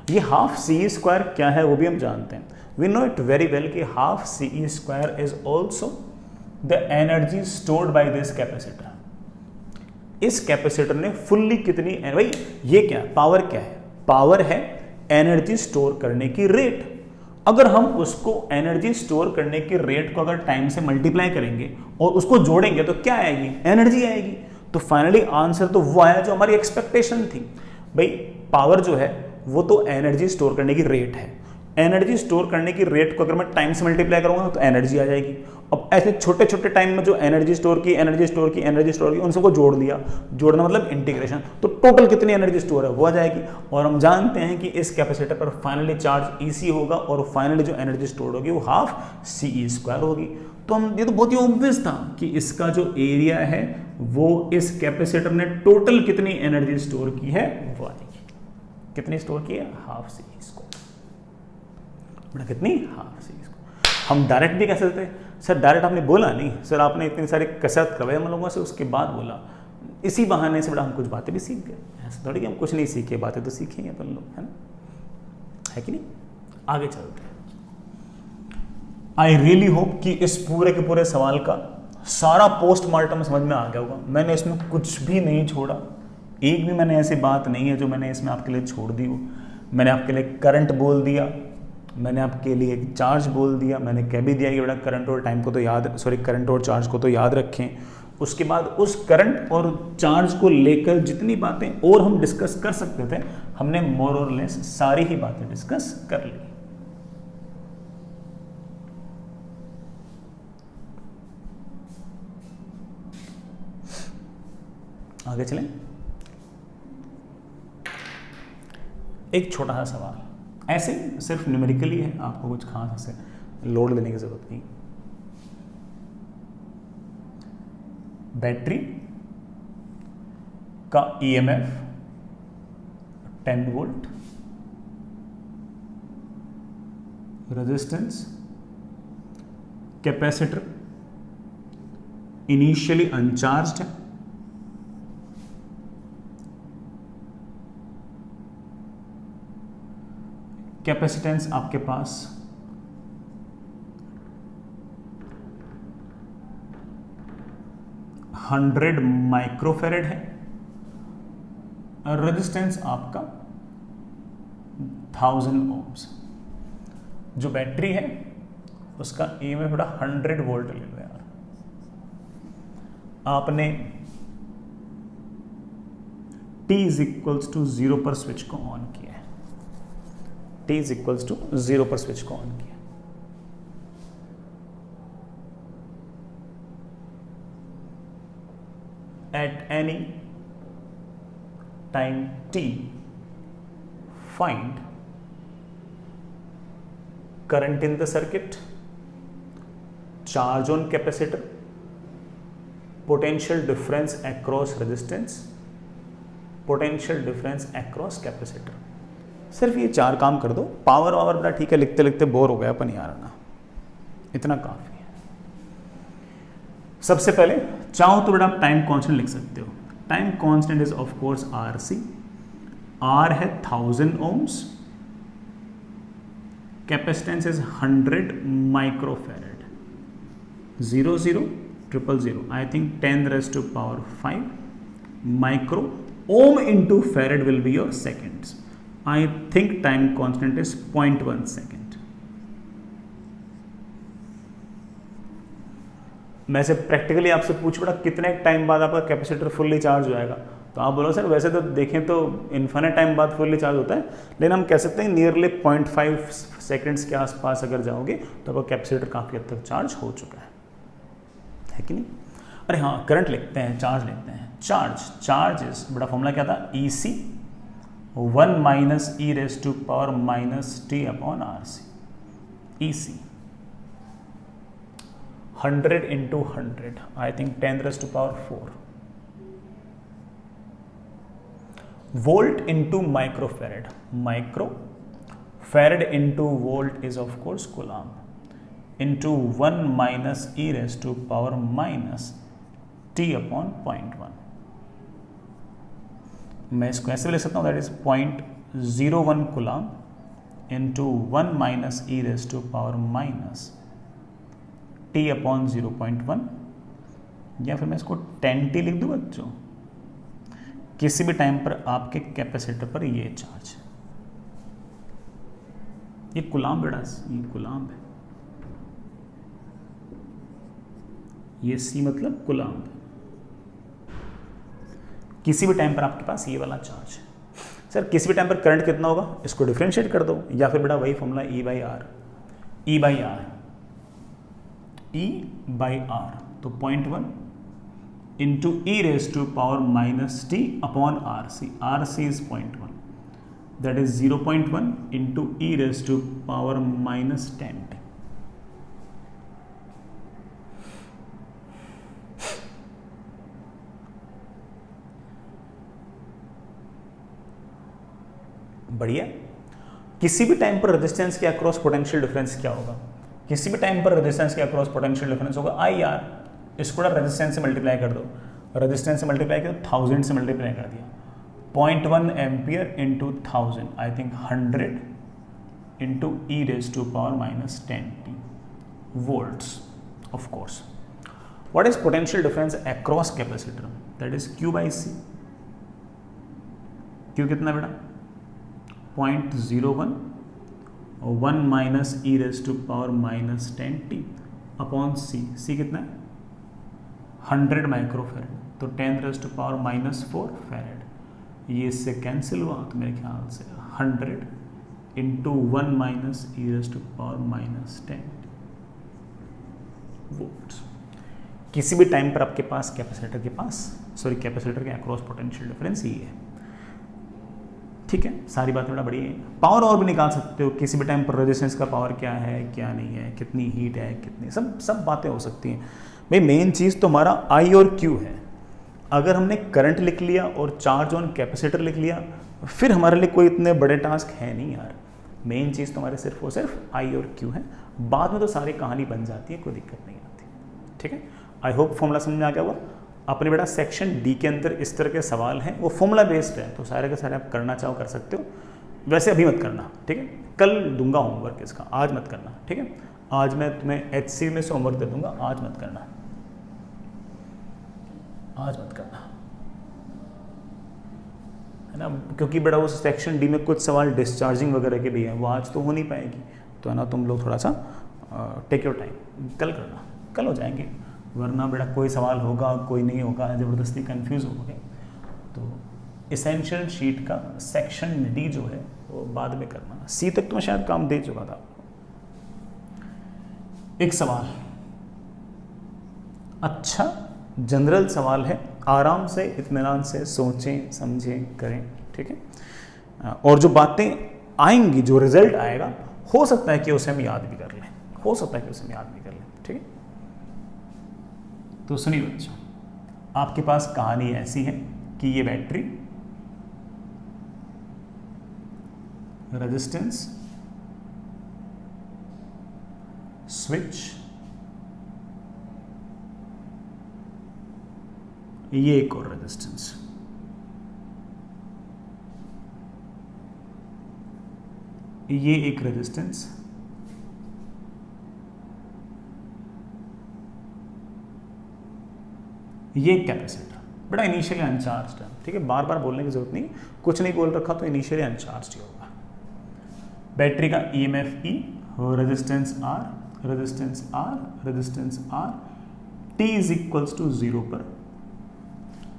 ये हाफ सी ई स्क्वायर क्या है वो भी हम जानते हैं, we know it very well कि half C E square is also the energy stored by this capacitor. इस कैपेसिटर ने फुल्ली कितनी, भाई ये क्या पावर, क्या है पावर, है एनर्जी स्टोर करने की रेट। अगर हम उसको एनर्जी स्टोर करने की रेट को अगर टाइम से मल्टीप्लाई करेंगे और उसको जोड़ेंगे तो क्या आएगी, एनर्जी आएगी। तो फाइनली आंसर तो वो आया जो हमारी एक्सपेक्टेशन थी। भाई पावर जो है वो तो एनर्जी स्टोर करने की रेट है, एनर्जी स्टोर करने की रेट को अगर मैं टाइम से मल्टीप्लाई करूंगा तो एनर्जी आ जाएगी। अब ऐसे छोटे छोटे टाइम में जो एनर्जी स्टोर की उन सबको जोड़ दिया, जोड़ना मतलब इंटीग्रेशन, तो टोटल कितनी एनर्जी स्टोर है वो आ जाएगी। और हम जानते हैं कि इस कैपेसिटर पर फाइनली चार्ज ईसी होगा और फाइनली जो एनर्जी स्टोर होगी वो हाफ CE² होगी। तो हम ये तो बहुत ही ऑब्वियस था कि इसका जो एरिया है वो इस कैपेसिटर ने टोटल कितनी एनर्जी स्टोर की है वो आएगी। कितनी स्टोर की है? Half CE²। बेटा कितनी? Half CE²। हम डायरेक्ट भी कह सकते हैं। सर डायरेक्ट आपने बोला नहीं, सर आपने इतनी सारी कसरत करवाई हम लोगों से, उसके बाद बोला। इसी बहाने से बेटा हम कुछ बातें भी सीख गए। ऐसा थोड़ी कि हम कुछ नहीं सीखे, बातें तो सीखेंगे अपन लोग, है ना, है कि नहीं। आगे चलते हैं। आई रियली होप कि इस पूरे के पूरे सवाल का सारा पोस्टमार्टम समझ में आ गया होगा। मैंने इसमें कुछ भी नहीं छोड़ा, एक भी मैंने ऐसी बात नहीं है जो मैंने इसमें आपके लिए छोड़ दी हो। मैंने आपके लिए करंट बोल दिया, मैंने आपके लिए चार्ज बोल दिया, मैंने कह भी दिया कि बेटा करंट और टाइम को तो करंट और चार्ज को तो याद रखें। उसके बाद उस करंट और चार्ज को लेकर जितनी बातें और हम डिस्कस कर सकते थे, हमने मोर और लेस सारी ही बातें डिस्कस कर ली। आगे चलें। एक छोटा सा सवाल, ऐसे सिर्फ न्यूमेरिकली है, आपको कुछ खास से लोड लेने की जरूरत नहीं। बैटरी का EMF 10 volt, resistance capacitor initially uncharged है, कैपेसिटेंस आपके पास 100 माइक्रोफेरेड है, और रेजिस्टेंस आपका 1000 ओम्स। जो बैटरी है उसका EMF 100 वोल्ट ले लो यार। आपने T = 0 पर स्विच को ऑन किया है, T = 0 पर स्विच को ऑन किया। At any time t, find current in the circuit, charge on capacitor, potential difference across resistance, potential difference across capacitor। सिर्फ ये 4 काम कर दो। पावर बेटा ठीक है, लिखते लिखते बोर हो गया अपन यार ना, इतना काफी है। सबसे पहले चाहो तो बेटा आप टाइम कांस्टेंट लिख सकते हो। Time constant is of course RC। R है 1000 ohms, capacitance is 100 microfarad, 0 0 0 0 I think 10⁵ micro ohm into farad will be your seconds. I think time constant is 0.1 second. मैं से प्रैक्टिकली आपसे पूछ पड़ा कितने टाइम बाद आपका कैपेसिटर फुल्ली चार्ज हो जाएगा, तो आप बोलो सर वैसे तो देखें तो इन्फिनिट टाइम बाद फुल्ली चार्ज होता है, लेकिन हम कह सकते हैं नियरली 0.5 सेकेंड्स के आसपास अगर जाओगे तो आपका कैपेसिटर काफ़ी हद तक चार्ज हो चुका है कि नहीं। अरे हाँ, करंट लिखते हैं, चार्ज लिखते हैं। चार्ज इज बड़ा फॉर्मूला क्या था? EC 1 - e⁻⁻ t/RC। EC 100 × 100 I think 10⁴ volt into microfarad. Microfarad into volt is of course coulomb into 1 - e⁻⁻t/0.1। मैं इसको ऐसे लिख सकता हूँ, that is 0.01 coulomb into 1 - e⁻⁻t/0.1, या फिर मैं इसको 10t लिख दूँ बच्चों। किसी भी टाइम पर आपके कैपेसिटर पर ये चार्ज, ये कूलम्ब बेटा, ये कूलम्ब है, ये C मतलब कूलम्ब। किसी भी टाइम पर आपके पास ये वाला चार्ज है। सर किसी भी टाइम पर करंट कितना होगा, इसको डिफरेंशिएट कर दो, या फिर बेटा वही formula E by R, E by R, E by R, तो 0.1 into E raise to power minus T upon R C, R C is 0.1, that is 0.1 into E raise to power minus 10 t. बढ़िया। किसी भी time पर resistance के across potential difference क्या होगा, किसी भी टाइम पर रेजिस्टेंस के अक्रॉस पोटेंशियल डिफरेंस होगा आई आर, इसको रेजिस्टेंस से मल्टीप्लाई कर दो, रेजिस्टेंस से मल्टीप्लाई कर 1000 से मल्टीप्लाई कर दिया, 0.1 ampere into 1000, I think 100 into E raise to power minus 10 T volts of course. What is potential difference across capacitor, that is Q by C. Q कितना बेटा 0.01 1 minus E raise to power minus 10 T upon C, C कितना है 100 microfarad, तो 10 raise to power minus 4 farad, ये इससे cancel हुआ, तो मेरे ख्याल से 100 into 1 minus E raise to power minus 10 volts. किसी भी टाइम पर आपके पास कैपेसिटर के पास कैपेसिटर के अक्रॉस पोटेंशियल डिफरेंस ये है, ठीक है। सारी बातें बड़ा बढ़िया है। पावर और भी निकाल सकते हो, किसी भी टाइम पर रेजिस्टेंस का पावर क्या है क्या नहीं है, कितनी हीट है कितनी, सब बातें हो सकती हैं भाई। मेन चीज़ तो हमारा I और Q है। अगर हमने करंट लिख लिया और चार्ज ऑन कैपेसिटर लिख लिया, फिर हमारे लिए कोई इतने बड़े टास्क है नहीं यार। मेन चीज़ तो हमारे सिर्फ और सिर्फ I और Q है, बाद में तो सारी कहानी बन जाती है, कोई दिक्कत नहीं आती, ठीक है। आई होप फॉर्मूला समझ में आ गया होगा। अपने बेटा सेक्शन डी के अंदर इस तरह के सवाल हैं, वो फॉर्मूला बेस्ड है, तो सारे के सारे आप करना चाहो कर सकते हो, वैसे अभी मत करना, ठीक है। कल दूंगा होमवर्क इसका, आज मत करना, ठीक है। आज मैं तुम्हें HC में से होमवर्क दे दूंगा, आज मत करना, आज मत करना, है ना, क्योंकि बेटा उस सेक्शन डी में कुछ सवाल डिस्चार्जिंग वगैरह के भी हैं, वो आज तो हो नहीं पाएगी, तो है ना, तुम लोग थोड़ा सा टेक योर टाइम, कल करना, कल हो जाएंगे, वरना बेटा कोई सवाल होगा कोई नहीं होगा, ज़बरदस्ती कंफ्यूज होगे। तो इसेंशियल शीट का सेक्शन डी जो है वो बाद में करना, सी तक तो मैं शायद काम दे चुका था। एक सवाल, अच्छा जनरल सवाल है, आराम से इत्मीनान से सोचें समझें करें, ठीक है। और जो बातें आएंगी, जो रिजल्ट आएगा, हो सकता है कि उसे हम याद भी कर लें, हो सकता है कि उसे हम याद भी कर लें, ठीक है। तो सुनिए बच्चों, आपके पास कहानी ऐसी है कि ये बैटरी रेजिस्टेंस, स्विच, ये एक और रेजिस्टेंस, ये एक रेजिस्टेंस, ये कैपेसिटर। बड़ा इनिशियली अनचार्ज्ड है, ठीक है, बार बार बोलने की जरूरत नहीं, कुछ नहीं बोल रखा तो इनिशियली अनचार्ज्ड ही होगा। बैटरी का EMF E, resistance R, resistance R, resistance R, T is equals to 0 पर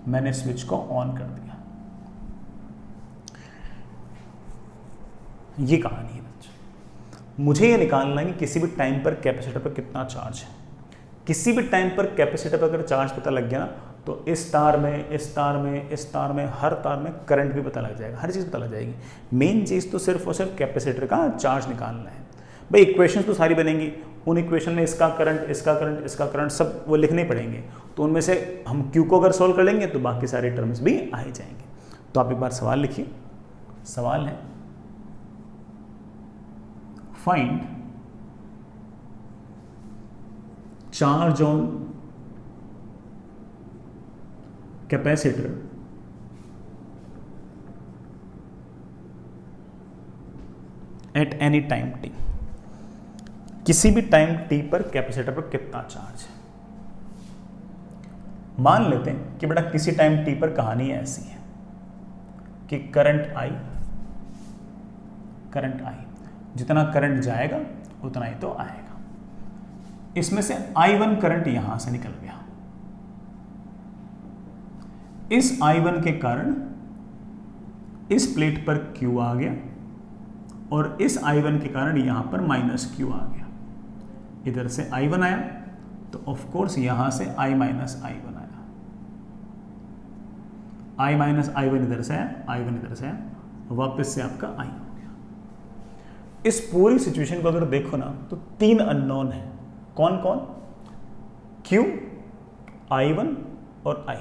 मैंने स्विच को ऑन कर दिया। ये कहानी है बच्चों। मुझे ये निकालना है कि किसी भी टाइम पर कैपेसिटर पर कितना चार्ज है। किसी भी टाइम पर कैपेसिटर पर अगर चार्ज पता लग गया ना, तो इस तार में, इस तार में, इस तार में, हर तार में करंट भी पता लग जाएगा, हर चीज़ पता लग जाएगी। मेन चीज़ तो सिर्फ और सिर्फ कैपेसिटर का चार्ज निकालना है भाई। इक्वेशन तो सारी बनेंगी, उन इक्वेशन में इसका करंट, इसका करंट, इसका करंट सब वो लिखने पड़ेंगे, तो उनमें से हम Q को अगर सोल्व कर लेंगे तो बाकी सारे टर्म्स भी आ ही जाएंगे। तो आप एक बार सवाल लिखिए। सवाल है, find charge on capacitor at any time t। किसी भी टाइम t पर कैपेसिटर पर कितना चार्ज है। मान लेते हैं कि बेटा किसी टाइम t पर कहानी ऐसी है कि करंट I, जितना करंट जाएगा उतना ही तो आएगा। इसमें से I1 करंट यहां से निकल गया, इस I1 के कारण इस प्लेट पर Q आ गया और इस I1 के कारण यहां पर -Q आ गया। इधर से I1 आया तो ऑफ कोर्स यहां से I माइनस I1 आया, I माइनस I1 इधर से आया, I1 इधर से आया, वापस से आपका I हो गया। इस पूरी सिचुएशन को अगर देखो ना तो 3 अननोन है। कौन कौन? Q, I1 और I।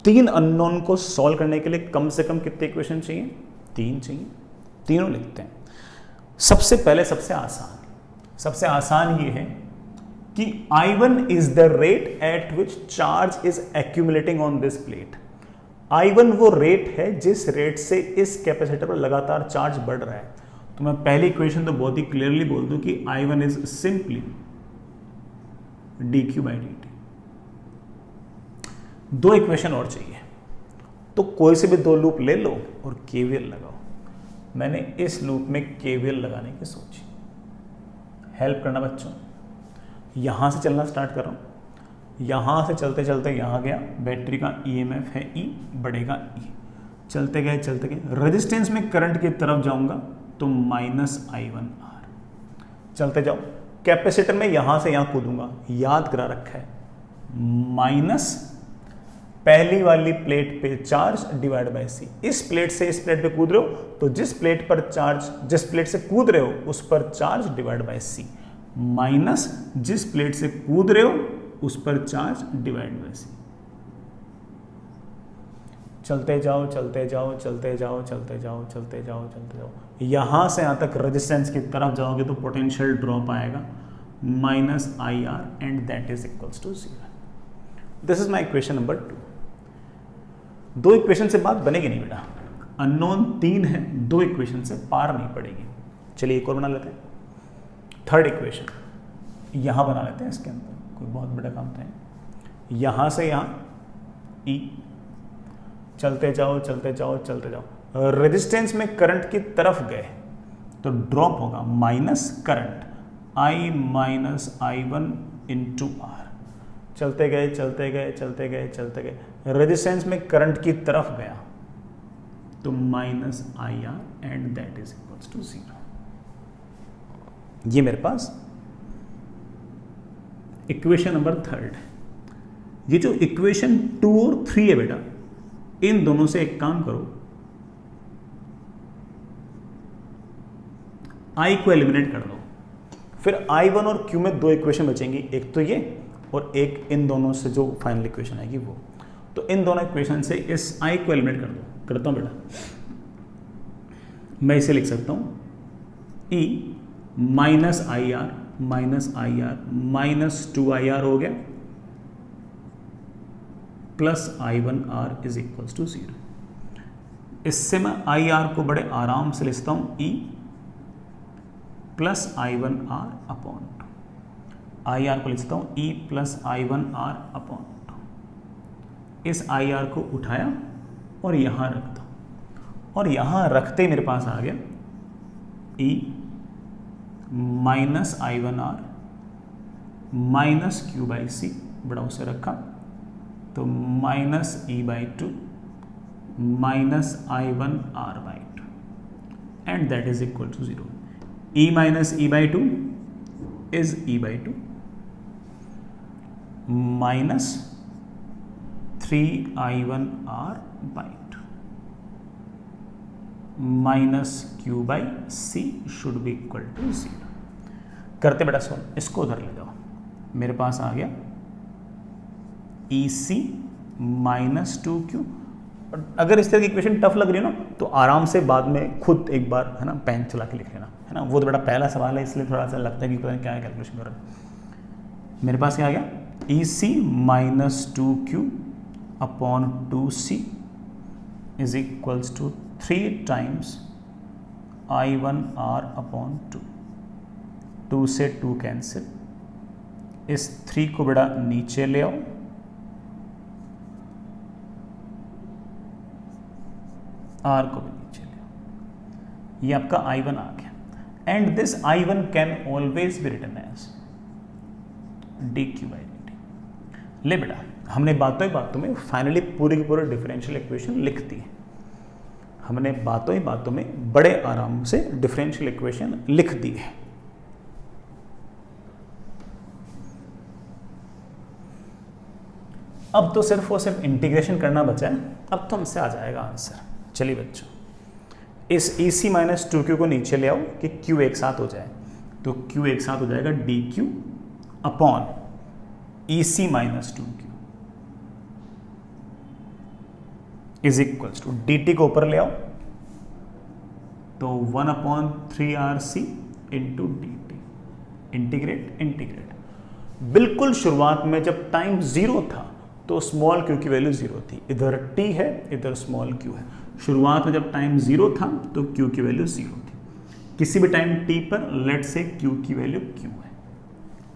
3 अननोन को सॉल्व करने के लिए कम से कम कितने इक्वेशन चाहिए? 3 चाहिए। तीनों लिखते हैं। सबसे पहले सबसे आसान ये है कि I1 is the rate at which charge is accumulating on this plate. I1 वो रेट है जिस रेट से इस कैपेसिटर पर लगातार चार्ज बढ़ रहा है। तो मैं पहली इक्वेशन तो बहुत ही क्लियरली बोल दूं कि I1 is simply dq/dt। 2 equation और चाहिए, तो कोई से भी 2 लूप ले लो और केवीएल लगाओ। मैंने इस लूप में केवीएल लगाने की सोची। हेल्प करना बच्चों, यहां से चलना स्टार्ट कर रहा हूं। यहां से चलते चलते यहां गया, बैटरी का ईएमएफ है E, बढ़ेगा E। चलते गए रेजिस्टेंस में करंट की तरफ जाऊंगा तो -I1R। चलते जाओ, कैपेसिटर में यहां से यहां कूदूंगा, याद करा रखा है, माइनस पहली वाली प्लेट पे चार्ज डिवाइड बाय C। इस प्लेट से इस प्लेट पे कूद रहे हो तो जिस प्लेट से कूद रहे हो उस पर charge divide by C, minus जिस प्लेट से कूद रहे हो उस पर चार्ज डिवाइड बाय C। चलते जाओ, यहां से यहां तक रेजिस्टेंस की तरफ जाओगे तो पोटेंशियल ड्रॉप आएगा -IR and that is equals to 0। This is my equation number 2। 2 equation से बात बनेगी नहीं बेटा, अननोन 3 है, 2 इक्वेशन से पार नहीं पड़ेगी। चलिए एक और बना लेते हैं। थर्ड इक्वेशन यहां बना लेते हैं, इसके अंदर कोई बहुत बड़ा काम तो है। यहां से यहां E, चलते जाओ, रेजिस्टेंस में करंट की तरफ गए तो ड्रॉप होगा minus current I minus I1 into R। चलते गए, रेजिस्टेंस में करंट की तरफ गया तो -IR and that is equals to 0। ये मेरे पास इक्वेशन नंबर 3। ये जो इक्वेशन 2 और 3 है बेटा, इन दोनों से एक काम करो, I को एलिमिनेट कर दो, फिर I1 और Q में 2 इक्वेशन बचेंगी, एक तो ये और एक इन दोनों से जो फाइनल इक्वेशन आएगी वो। तो इन दोनों इक्वेशन से इस I को एलिमिनेट कर दो। करता हूं बेटा, मैं इसे लिख सकता हूं E minus IR minus 2IR हो गया plus I1R is equals to 0। इससे मैं IR को बड़े आराम से लिखता हूं E plus I1R upon 2। IR को लिखता हूं E प्लस I1R अपॉन 2। इस IR को उठाया और यहां रख दो, और यहां रखते मेरे पास आ गया E minus I1R minus Q/C, बड़ा उसे रखा तो -E/2 minus I1R/2 and that is equal to 0। E minus E/2 is E/2 minus 3I1R/2 minus Q/C should be equal to 0। करते बेटा सॉल्व, इसको उधर ले जाओ, मेरे पास आ गया EC माइनस 2Q। अगर इस तरह की इक्वेशन टफ लग रही है ना तो आराम से बाद में खुद एक बार है ना पेन चला के लिख लेना, है ना। वो तो बड़ा पहला सवाल है इसलिए थोड़ा सा लगता है कि पता नहीं क्या कैलकुलेशन कर रहा है। मेरे पास क्या आ गया EC minus 2Q upon 2C is equals to 3 times I1R upon 2। 2 से 2 कैंसिल, इस 3 को बेटा नीचे ले आओ, R को भी नीचे ले आओ, ये आपका I1 आ गया। And this I1 can always be written as dq/dt। ले बेटा, हमने बातों में फाइनली पूरी की पूरी डिफरेंशियल इक्वेशन लिख दी है। हमने बातों ही बातों में बड़े आराम से डिफरेंशियल इक्वेशन लिख दी है। अब तो सिर्फ और सिर्फ इंटीग्रेशन करना बचा है, अब तो हमसे आ जाएगा आंसर। चलिए बच्चों, इस EC माइनस 2Q को नीचे ले आओ कि Q एक साथ हो जाए, तो Q एक साथ हो जाएगा DQ upon EC minus 2Q is equals to DT को ऊपर ले आओ तो 1/3RC into DT, integrate integrate. बिल्कुल शुरुआत में जब टाइम 0 था तो स्मॉल q की वैल्यू 0 थी, इधर t है इधर स्मॉल q है। शुरुआत में जब टाइम 0 था तो q की वैल्यू 0 थी। किसी भी टाइम t पर लेट से q की वैल्यू q है।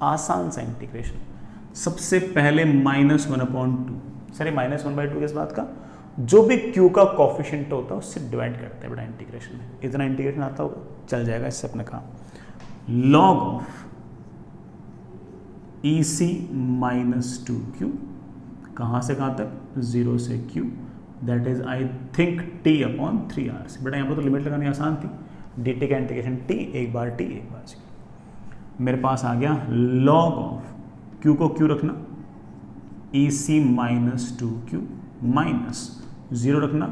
आसान सा इंटीग्रेशन। सबसे पहले -1/2, सर -1/2 किस बात का, जो भी q का कोफिशिएंट होता है उससे डिवाइड करते हैं बेटा इंटीग्रेशन में। इतना इंटीग्रेशन आता होगा, चल जाएगा इससे अपना काम। Log of EC minus 2Q, कहाँ से कहाँ तक, 0 से Q, that is I think T upon 3R। बेटा यहाँ पर तो लिमिट लगानी आसान थी, dt का इंटीग्रेशन T, एक बार T एक बार 0। मेरे पास आ गया लॉग ऑफ Q को Q रखना, EC माइनस 2Q माइनस 0 रखना,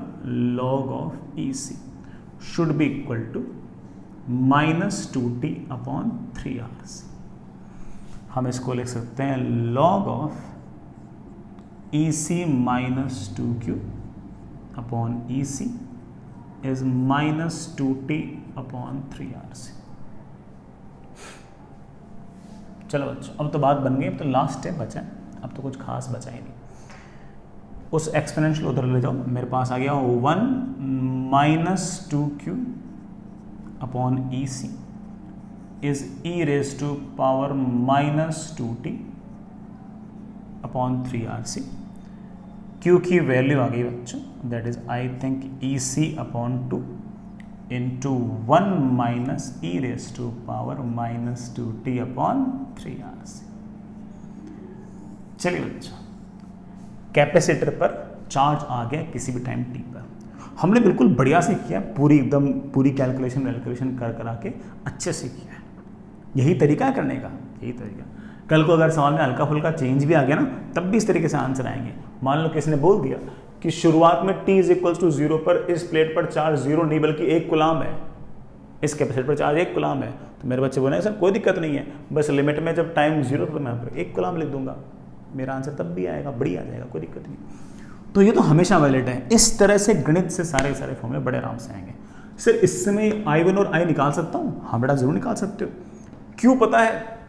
log of EC should be equal to -2T upon 3R। हम इसको लिख सकते हैं log of EC minus 2Q upon EC is -2T upon 3RC। चलो बच्चों, अब तो बात बन गई, अब तो लास्ट स्टेप बचा है, अब तो कुछ खास बचा ही नहीं। उस एक्सपोनेंशियल उधर ले जाओ, मेरे पास आ गया 1 -2Q upon EC is e⁻² -2T upon 3RC। Q की वैल्यू आ गई बच्चों, that is I think EC upon 2 into 1 - e⁻² -2T upon 3RC। चलिए बच्चों, कैपेसिटर पर चार्ज आ गया किसी भी टाइम t पर। हमने बिल्कुल बढ़िया से किया, पूरी कैलकुलेशन कर करा के अच्छे से किया है। यही तरीका है करने का, यही तरीका। कल को अगर सवाल में हल्का फुल्का चेंज भी आ गया ना, तब भी इस तरीके से आंसर आएंगे। मान लो किसी ने बोल दिया कि शुरुआत में t = 0 पर इस प्लेट पर चार्ज 0 नहीं बल्कि 1 कूलाम है, इस कैपेसिटर पर चार्ज 1 कूलाम है, तो मेरे बच्चे बोले सर कोई दिक्कत नहीं है, बस लिमिट में जब टाइम 0 तो मैं 1 कूलाम लिख दूंगा, मेरा आंसर तब भी आएगा, बढ़िया आ जाएगा, कोई दिक्कत नहीं। तो ये तो हमेशा वैलिड है। इस तरह से गणित से सारे फॉर्मूले बड़े आराम से आएंगे। सर इससे मैं I1 और I निकाल सकता हूँ? हाँ बेटा जरूर निकाल सकते हो। Q पता है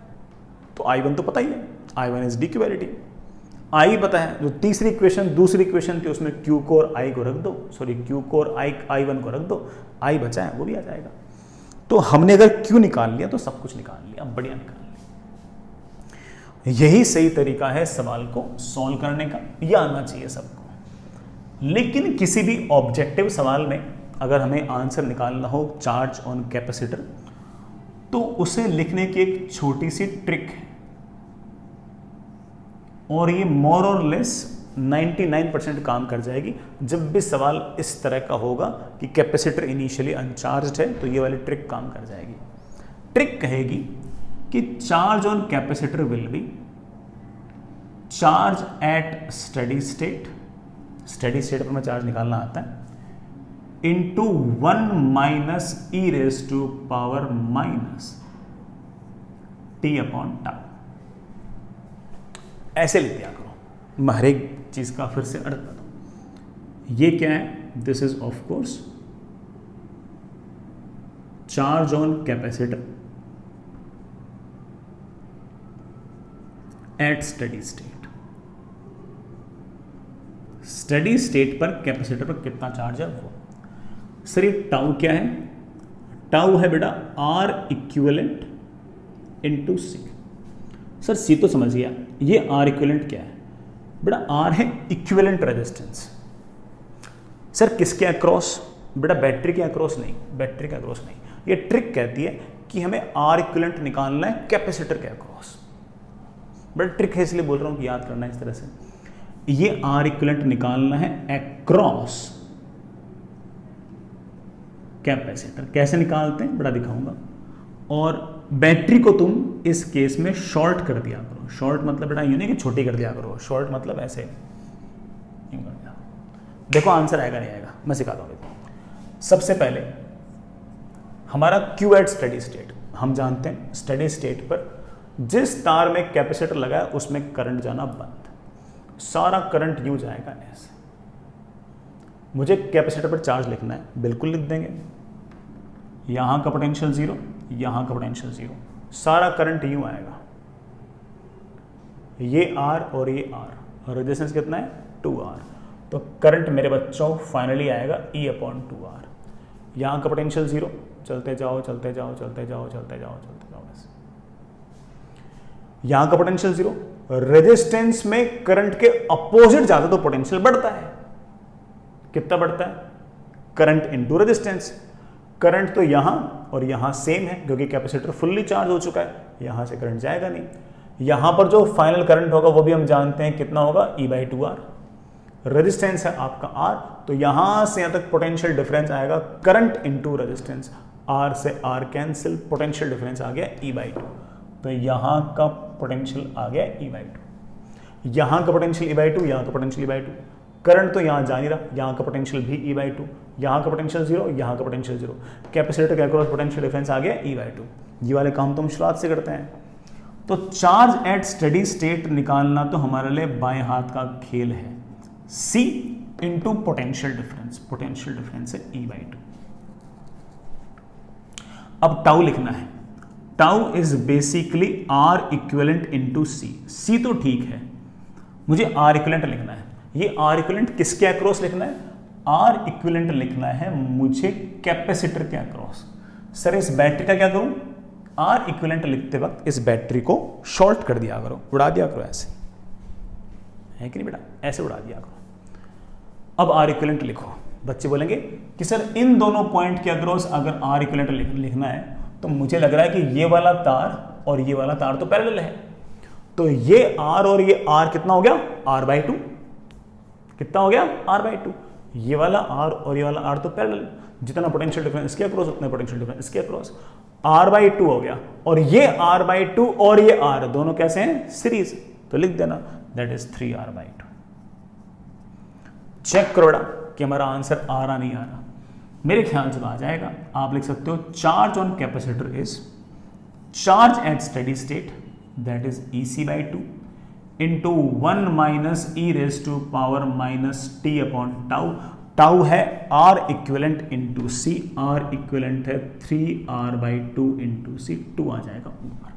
तो I1 तो पता ही है, I1 इज dQ/dt। I पता है, जो दूसरी इक्वेशन थी उसमें Q को और I को रख दो, Q को और I1 को रख दो, I बचा है वो भी आ जाएगा। तो हमने अगर Q निकाल लिया तो सब कुछ निकाल लिया, बढ़िया निकाल लिया। यही सही तरीका है सवाल को सॉल्व करने का, यह आना चाहिए सबको। लेकिन किसी भी ऑब्जेक्टिव सवाल में अगर हमें आंसर निकालना हो चार्ज ऑन कैपेसिटर, तो उसे लिखने की एक छोटी सी ट्रिक है, और ये मोर और लेस 99% काम कर जाएगी। जब भी सवाल इस तरह का होगा कि कैपेसिटर इनिशियली अनचार्ज्ड है, तो ये वाली ट्रिक काम कर जाएगी। ट्रिक कहेगी कि charge on capacitor will be charge at steady state पर मैं चार्ज निकालना आता है, इंटू 1 - e⁻t अपॉन टाउ। ऐसे लिख दिया करो, मैं हर एक चीज का फिर से अर्थ बता दूं। ये क्या है? This is of course charge on capacitor eight steady state पर कैपेसिटर पर कितना चार्ज है वो। सर ये टाउ क्या है? टाउ है बेटा R equivalent into C। Sir C तो समझ गया, ये R इक्विवेलेंट क्या है? बेटा R है इक्विवेलेंट रेजिस्टेंस। सर किसके अक्रॉस? बेटा बैटरी के अक्रॉस नहीं, बैटरी के अक्रॉस नहीं। ये ट्रिक कहती है कि हमें R इक्विवेलेंट निकालना है कैपेसिटर के अक्रॉस। बेटा ट्रिक है इसलिए बोल रहा हूँ कि याद करना है इस तरह से। ये R इक्विवेलेंट निकालना है अक्रॉस कैपेसिटर कैसे निकालते हैं बड़ा दिखाऊंगा। और बैटरी को तुम इस केस में शॉर्ट कर दिया करो। शॉर्ट मतलब बेटा यूं नहीं कि छोटी कर दिया करो, शॉर्ट मतलब ऐसे यूं कर दिया। देखो आंसर आएगा नहीं आएगा, मैं सिखाता हूँ। सबसे पहले हमारा Q एट स्टेडी स्टेट, हम जानते हैं स्टेडी स्टेट पर जिस तार में कैपेसिटर लगा है उसमें करंट जाना बंद, सारा करंट यूं जाएगा ऐसे। मुझे कैपेसिटर पर चार्ज लिखना है, बिल्कुल लिख देंगे। यहां का पोटेंशियल 0, यहां का पोटेंशियल 0, सारा करंट यूं आएगा। ये R और ये R, रेजिस्टेंस कितना है 2R, तो करंट मेरे बच्चों फाइनली आएगा E/2R। यहां का पोटेंशियल 0, चलते जाओ चलते जाओ चलते जाओ चलते जाओ चलते जाओ बस। यहां का पोटेंशियल 0, रेजिस्टेंस में करंट के अपोजिट जाता तो पोटेंशियल बढ़ता है। कितना बढ़ता है? Current into resistance. करंट तो यहां और यहां सेम है क्योंकि कैपेसिटर फुल्ली चार्ज हो चुका है, यहां से करंट जाएगा नहीं। यहां पर जो फाइनल करंट होगा वो भी हम जानते हैं कितना होगा, E/2R। रेजिस्टेंस है आपका R, तो यहां से यहां तक पोटेंशियल डिफरेंस आएगा करंट इनटू रेजिस्टेंस। R से R कैंसिल, पोटेंशियल डिफरेंस आ गया E/2। तो यहां का पोटेंशियल आ गया E/2, यहां का पोटेंशियल E/2, यहां का पोटेंशियल E/2। करंट तो यहां जा नहीं रहा, यहां का पोटेंशियल भी E/2, यहां का पोटेंशियल 0, यहां का पोटेंशियल 0। कैपेसिटर के अक्रॉस पोटेंशियल डिफरेंस आ गया E/2। ये वाले काम तो हम शुरुआत से करते हैं। तो चार्ज एट स्टेडी स्टेट निकालना तो हमारे लिए बाएं हाथ का खेल है। C into potential difference, potential difference है E/2। अब टाउ लिखना है। Tau is basically R equivalent into C तो ठीक है, मुझे R इक्विवेलेंट लिखना है। ये R इक्विवेलेंट किसके अक्रॉस लिखना है? R इक्विवेलेंट लिखना है मुझे कैपेसिटर के अक्रॉस। सर इस बैटरी का क्या करूं? R इक्विवेलेंट लिखते वक्त इस बैटरी को शॉर्ट कर दिया करो, उड़ा दिया करो, ऐसे है कि नहीं बेटा, ऐसे उड़ा दिया करो। अब R इक्विवेलेंट लिखो। बच्चे बोलेंगे कि सर इन दोनों पॉइंट के अक्रॉस अगर R इक्विवेलेंट लिखना है तो मुझे लग रहा है कि ये वाला तार और ये वाला तार तो पैरेलल है, तो ये R और ये R कितना हो गया? R/2। कितना हो गया? R/2। ये वाला R और ये वाला R तो पैरेलल, जितना पोटेंशियल डिफरेंस इसके अक्रॉस उतना पोटेंशियल डिफरेंस इसके अक्रॉस, R/2 हो गया। और ये R/2 और ये R दोनों कैसे हैं? सीरीज, तो लिख देना दैट इज 3R/2। चेक करो कि हमारा आंसर आ रहा नहीं आ रहा। मेरे ख्याल से तो आ जाएगा। आप लिख सकते हो charge on capacitor is charge at steady state that is EC/2 into 1 minus e⁻⁻t/टाउ। टाउ है R equivalent into C, R equivalent है 3R/2 इंटू C, 2 आ जाएगा ऊपर।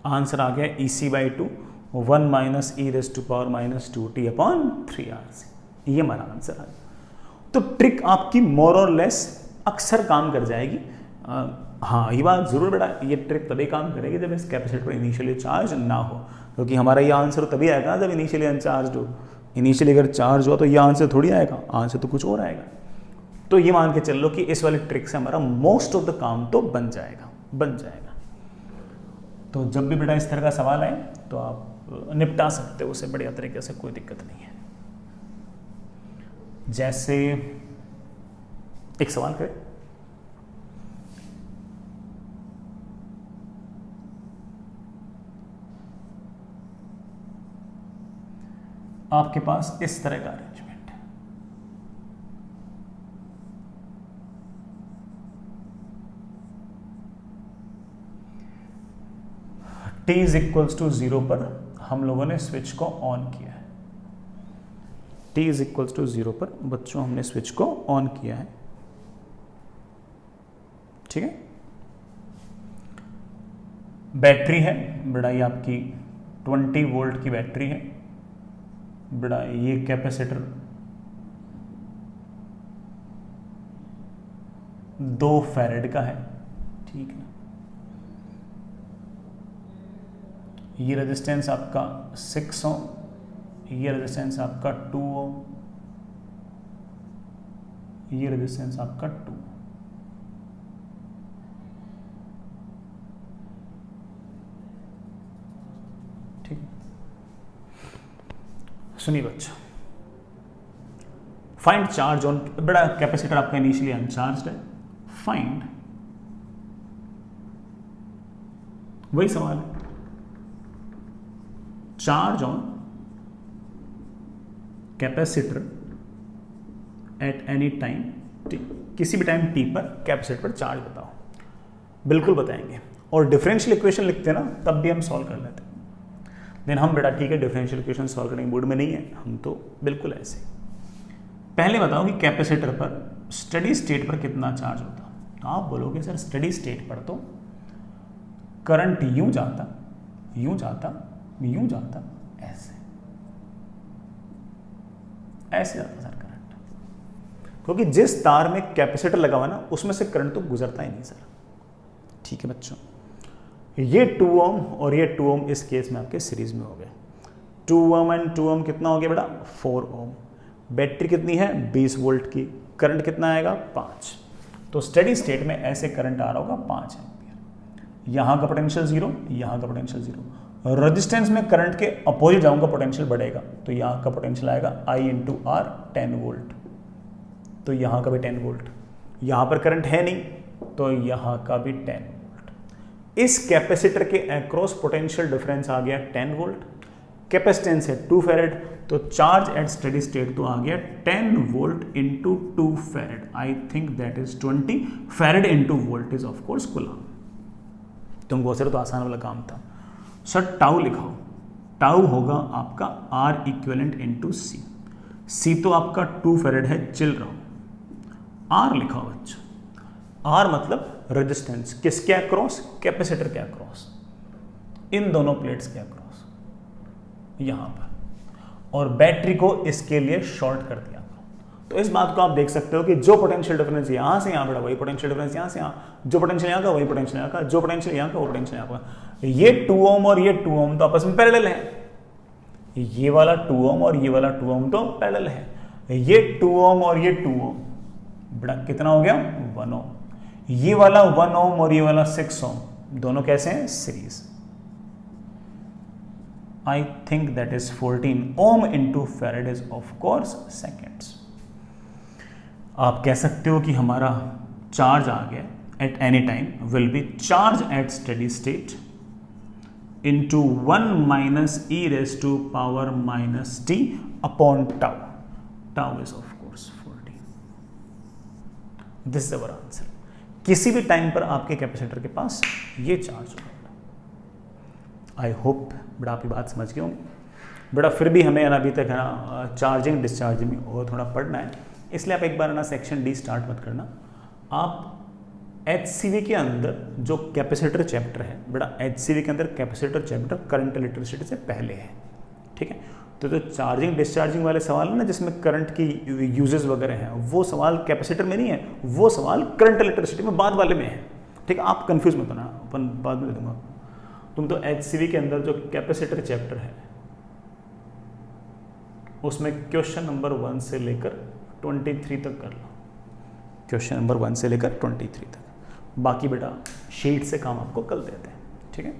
आंसर आ गया EC/2 1 माइनस e⁻⁻2t/3R। ये हमारा आंसर आ गया। तो ट्रिक आपकी मोर और लेस अक्सर काम कर जाएगी। हाँ ये बात जरूर बेटा, ये ट्रिक तभी काम करेगी जब इस कैपेसिटर इनिशियली चार्ज ना हो, क्योंकि हमारा ये आंसर तभी आएगा जब इनिशियली अनचार्ज हो। इनिशियली अगर चार्ज हो तो ये आंसर थोड़ी आएगा, आंसर तो कुछ और आएगा। तो ये मान के चल लो कि इस वाली ट्रिक से हमारा मोस्ट ऑफ द काम तो बन जाएगा। तो जब भी बेटा इस तरह का सवाल आए तो आप निपटा सकते हो उसे बढ़िया तरीके से, कोई दिक्कत नहीं है। जैसे एक सवाल करें, आपके पास इस तरह का अरेंजमेंट है, t इज इक्वल्स टू 0 पर हम लोगों ने स्विच को ऑन किया है। t इज इक्वल्स टू 0 पर बच्चों हमने स्विच को ऑन किया है, ठीक है। बैटरी है बड़ा, ये आपकी 20 वोल्ट की बैटरी है बड़ा। ये कैपेसिटर 2 फैरेड का है, ठीक है। ये रेजिस्टेंस आपका 6 ओम, ये रेजिस्टेंस आपका 2 ओम, ये रेजिस्टेंस आपका 2। ठीक, सुनिए बच्चा, फाइंड चार्ज ऑन, बड़ा कैपेसिटर आपका इनिशियली अनचार्ज है, फाइंड, वही सवाल है, charge on capacitor at any time T, किसी भी टाइम टी पर कैपेसिटर पर चार्ज बताओ। बिल्कुल बताएंगे, और डिफरेंशियल इक्वेशन लिखते हैं ना तब भी हम सॉल्व कर लेते हैं। देन हम बेटा ठीक है डिफरेंशियल इक्वेशन सॉल्व करने के मूड में नहीं है, हम तो बिल्कुल ऐसे। पहले बताओ कि कैपेसिटर पर स्टेडी स्टेट पर कितना चार्ज होता। तो आप बोलोगे सर स्टेडी स्टेट पर तो करंट यूं जाता यूं जाता यूं जाता, ऐसे ऐसे जाता सर करंट, क्योंकि जिस तार में कैपेसिटर लगा हुआ ना उसमें से करंट तो गुजरता ही नहीं सर। ठीक है बच्चों, ये 2 ओम और ये 2 ओम इस केस में आपके सीरीज में हो गए। 2 ओम एंड 2 ओम कितना हो गया बेटा 4 ओम। बैटरी कितनी है 20 वोल्ट की, करंट कितना आएगा 5। तो स्टेडी स्टेट में ऐसे करंट आ रहा होगा 5 एम्पियर। यहाँ का पोटेंशियल 0, यहाँ का पोटेंशियल 0। रेजिस्टेंस में करंट के अपोजिट जाऊंगा पोटेंशियल बढ़ेगा, तो यहाँ का पोटेंशियल आएगा I × R 10 वोल्ट। तो यहाँ का भी 10 वोल्ट, यहाँ पर करंट है नहीं तो यहाँ का भी 10 वोल्ट। इस कैपेसिटर के अक्रॉस पोटेंशियल डिफरेंस आ गया 10 वोल्ट, कैपेसिटेंस है 2 फैरेड, तो चार्ज एट स्टेडी स्टेट तो आ गया 10 volt into 2 farad. I think that is 20 farad into volt is of course coulomb. तुमको सर तो आसान वाला काम था। सर टाउ लिखाओ, टाउ होगा आपका R इक्विवेलेंट इंटू सी। सी तो आपका 2 फैरेड है, चिल रहो। R लिखाओ बच्चों, R मतलब रेजिस्टेंस, किसके अक्रॉस, कैपेसिटर के अक्रॉस, इन दोनों प्लेट्स के अक्रॉस यहां पर, और बैटरी को इसके लिए शॉर्ट कर दिया। तो इस बात को आप देख सकते हो कि जो पोटेंशियल डिफरेंस यहां से यहां बढ़ा वही पोटेंशियल डिफरेंस यहां से यहां, जो पोटेंशियल यहां का वही पोटेंशियल यहां का, जो पोटेंशियल यहां का वो पोटेंशियल यहां का। ये 2 ओम और ये 2 ओम तो आपस में पैरेलल है, ये वाला 2 ओम और ये वाला 2 ओम तो पैरेलल है। ये 2 ओम और ये 2 ओम बड़ा कितना हो गया 1 ओम। ये वाला 1 ओम और ये वाला 6 ओम दोनों कैसे हैं series. I think that is 14 ohm into farad is of course seconds। आप कह सकते हो कि हमारा चार्ज आ गया at any time will be charge at steady state into 1 minus e raised to power minus t upon tau। Tau is of course 14। This is our answer। किसी भी time पर आपके कैपेसिटर के पास ये चार्ज होगा। I hope बड़ा आपकी बात समझ गए होंगे। बड़ा फिर भी हमें अभी तक है ना चार्जिंग डिस्चार्जिंग में और थोड़ा पढ़ना है, इसलिए आप एक बार ना सेक्शन डी स्टार्ट मत करना। आप HCV के अंदर जो कैपेसिटर चैप्टर है, बड़ा HCV के अंदर कैपेसिटर चैप्टर करंट इलेक्ट्रिसिटी से पहले है, ठीक है। तो जो चार्जिंग डिस्चार्जिंग वाले सवाल है ना जिसमें करंट की यूजेस वगैरह हैं, वो सवाल कैपेसिटर में नहीं है, वो सवाल करंट इलेक्ट्रिसिटी में बाद वाले में है, ठीक है। आप कंफ्यूज मत होना, अपन बाद में दे दूंगा। तुम तो HCV के अंदर जो कैपेसिटर चैप्टर है उसमें क्वेश्चन नंबर 1 से लेकर 23 तक कर लो, क्वेश्चन नंबर 1 से लेकर 23 तक। बाकी बेटा शीट से काम आपको कल देते हैं, ठीक है।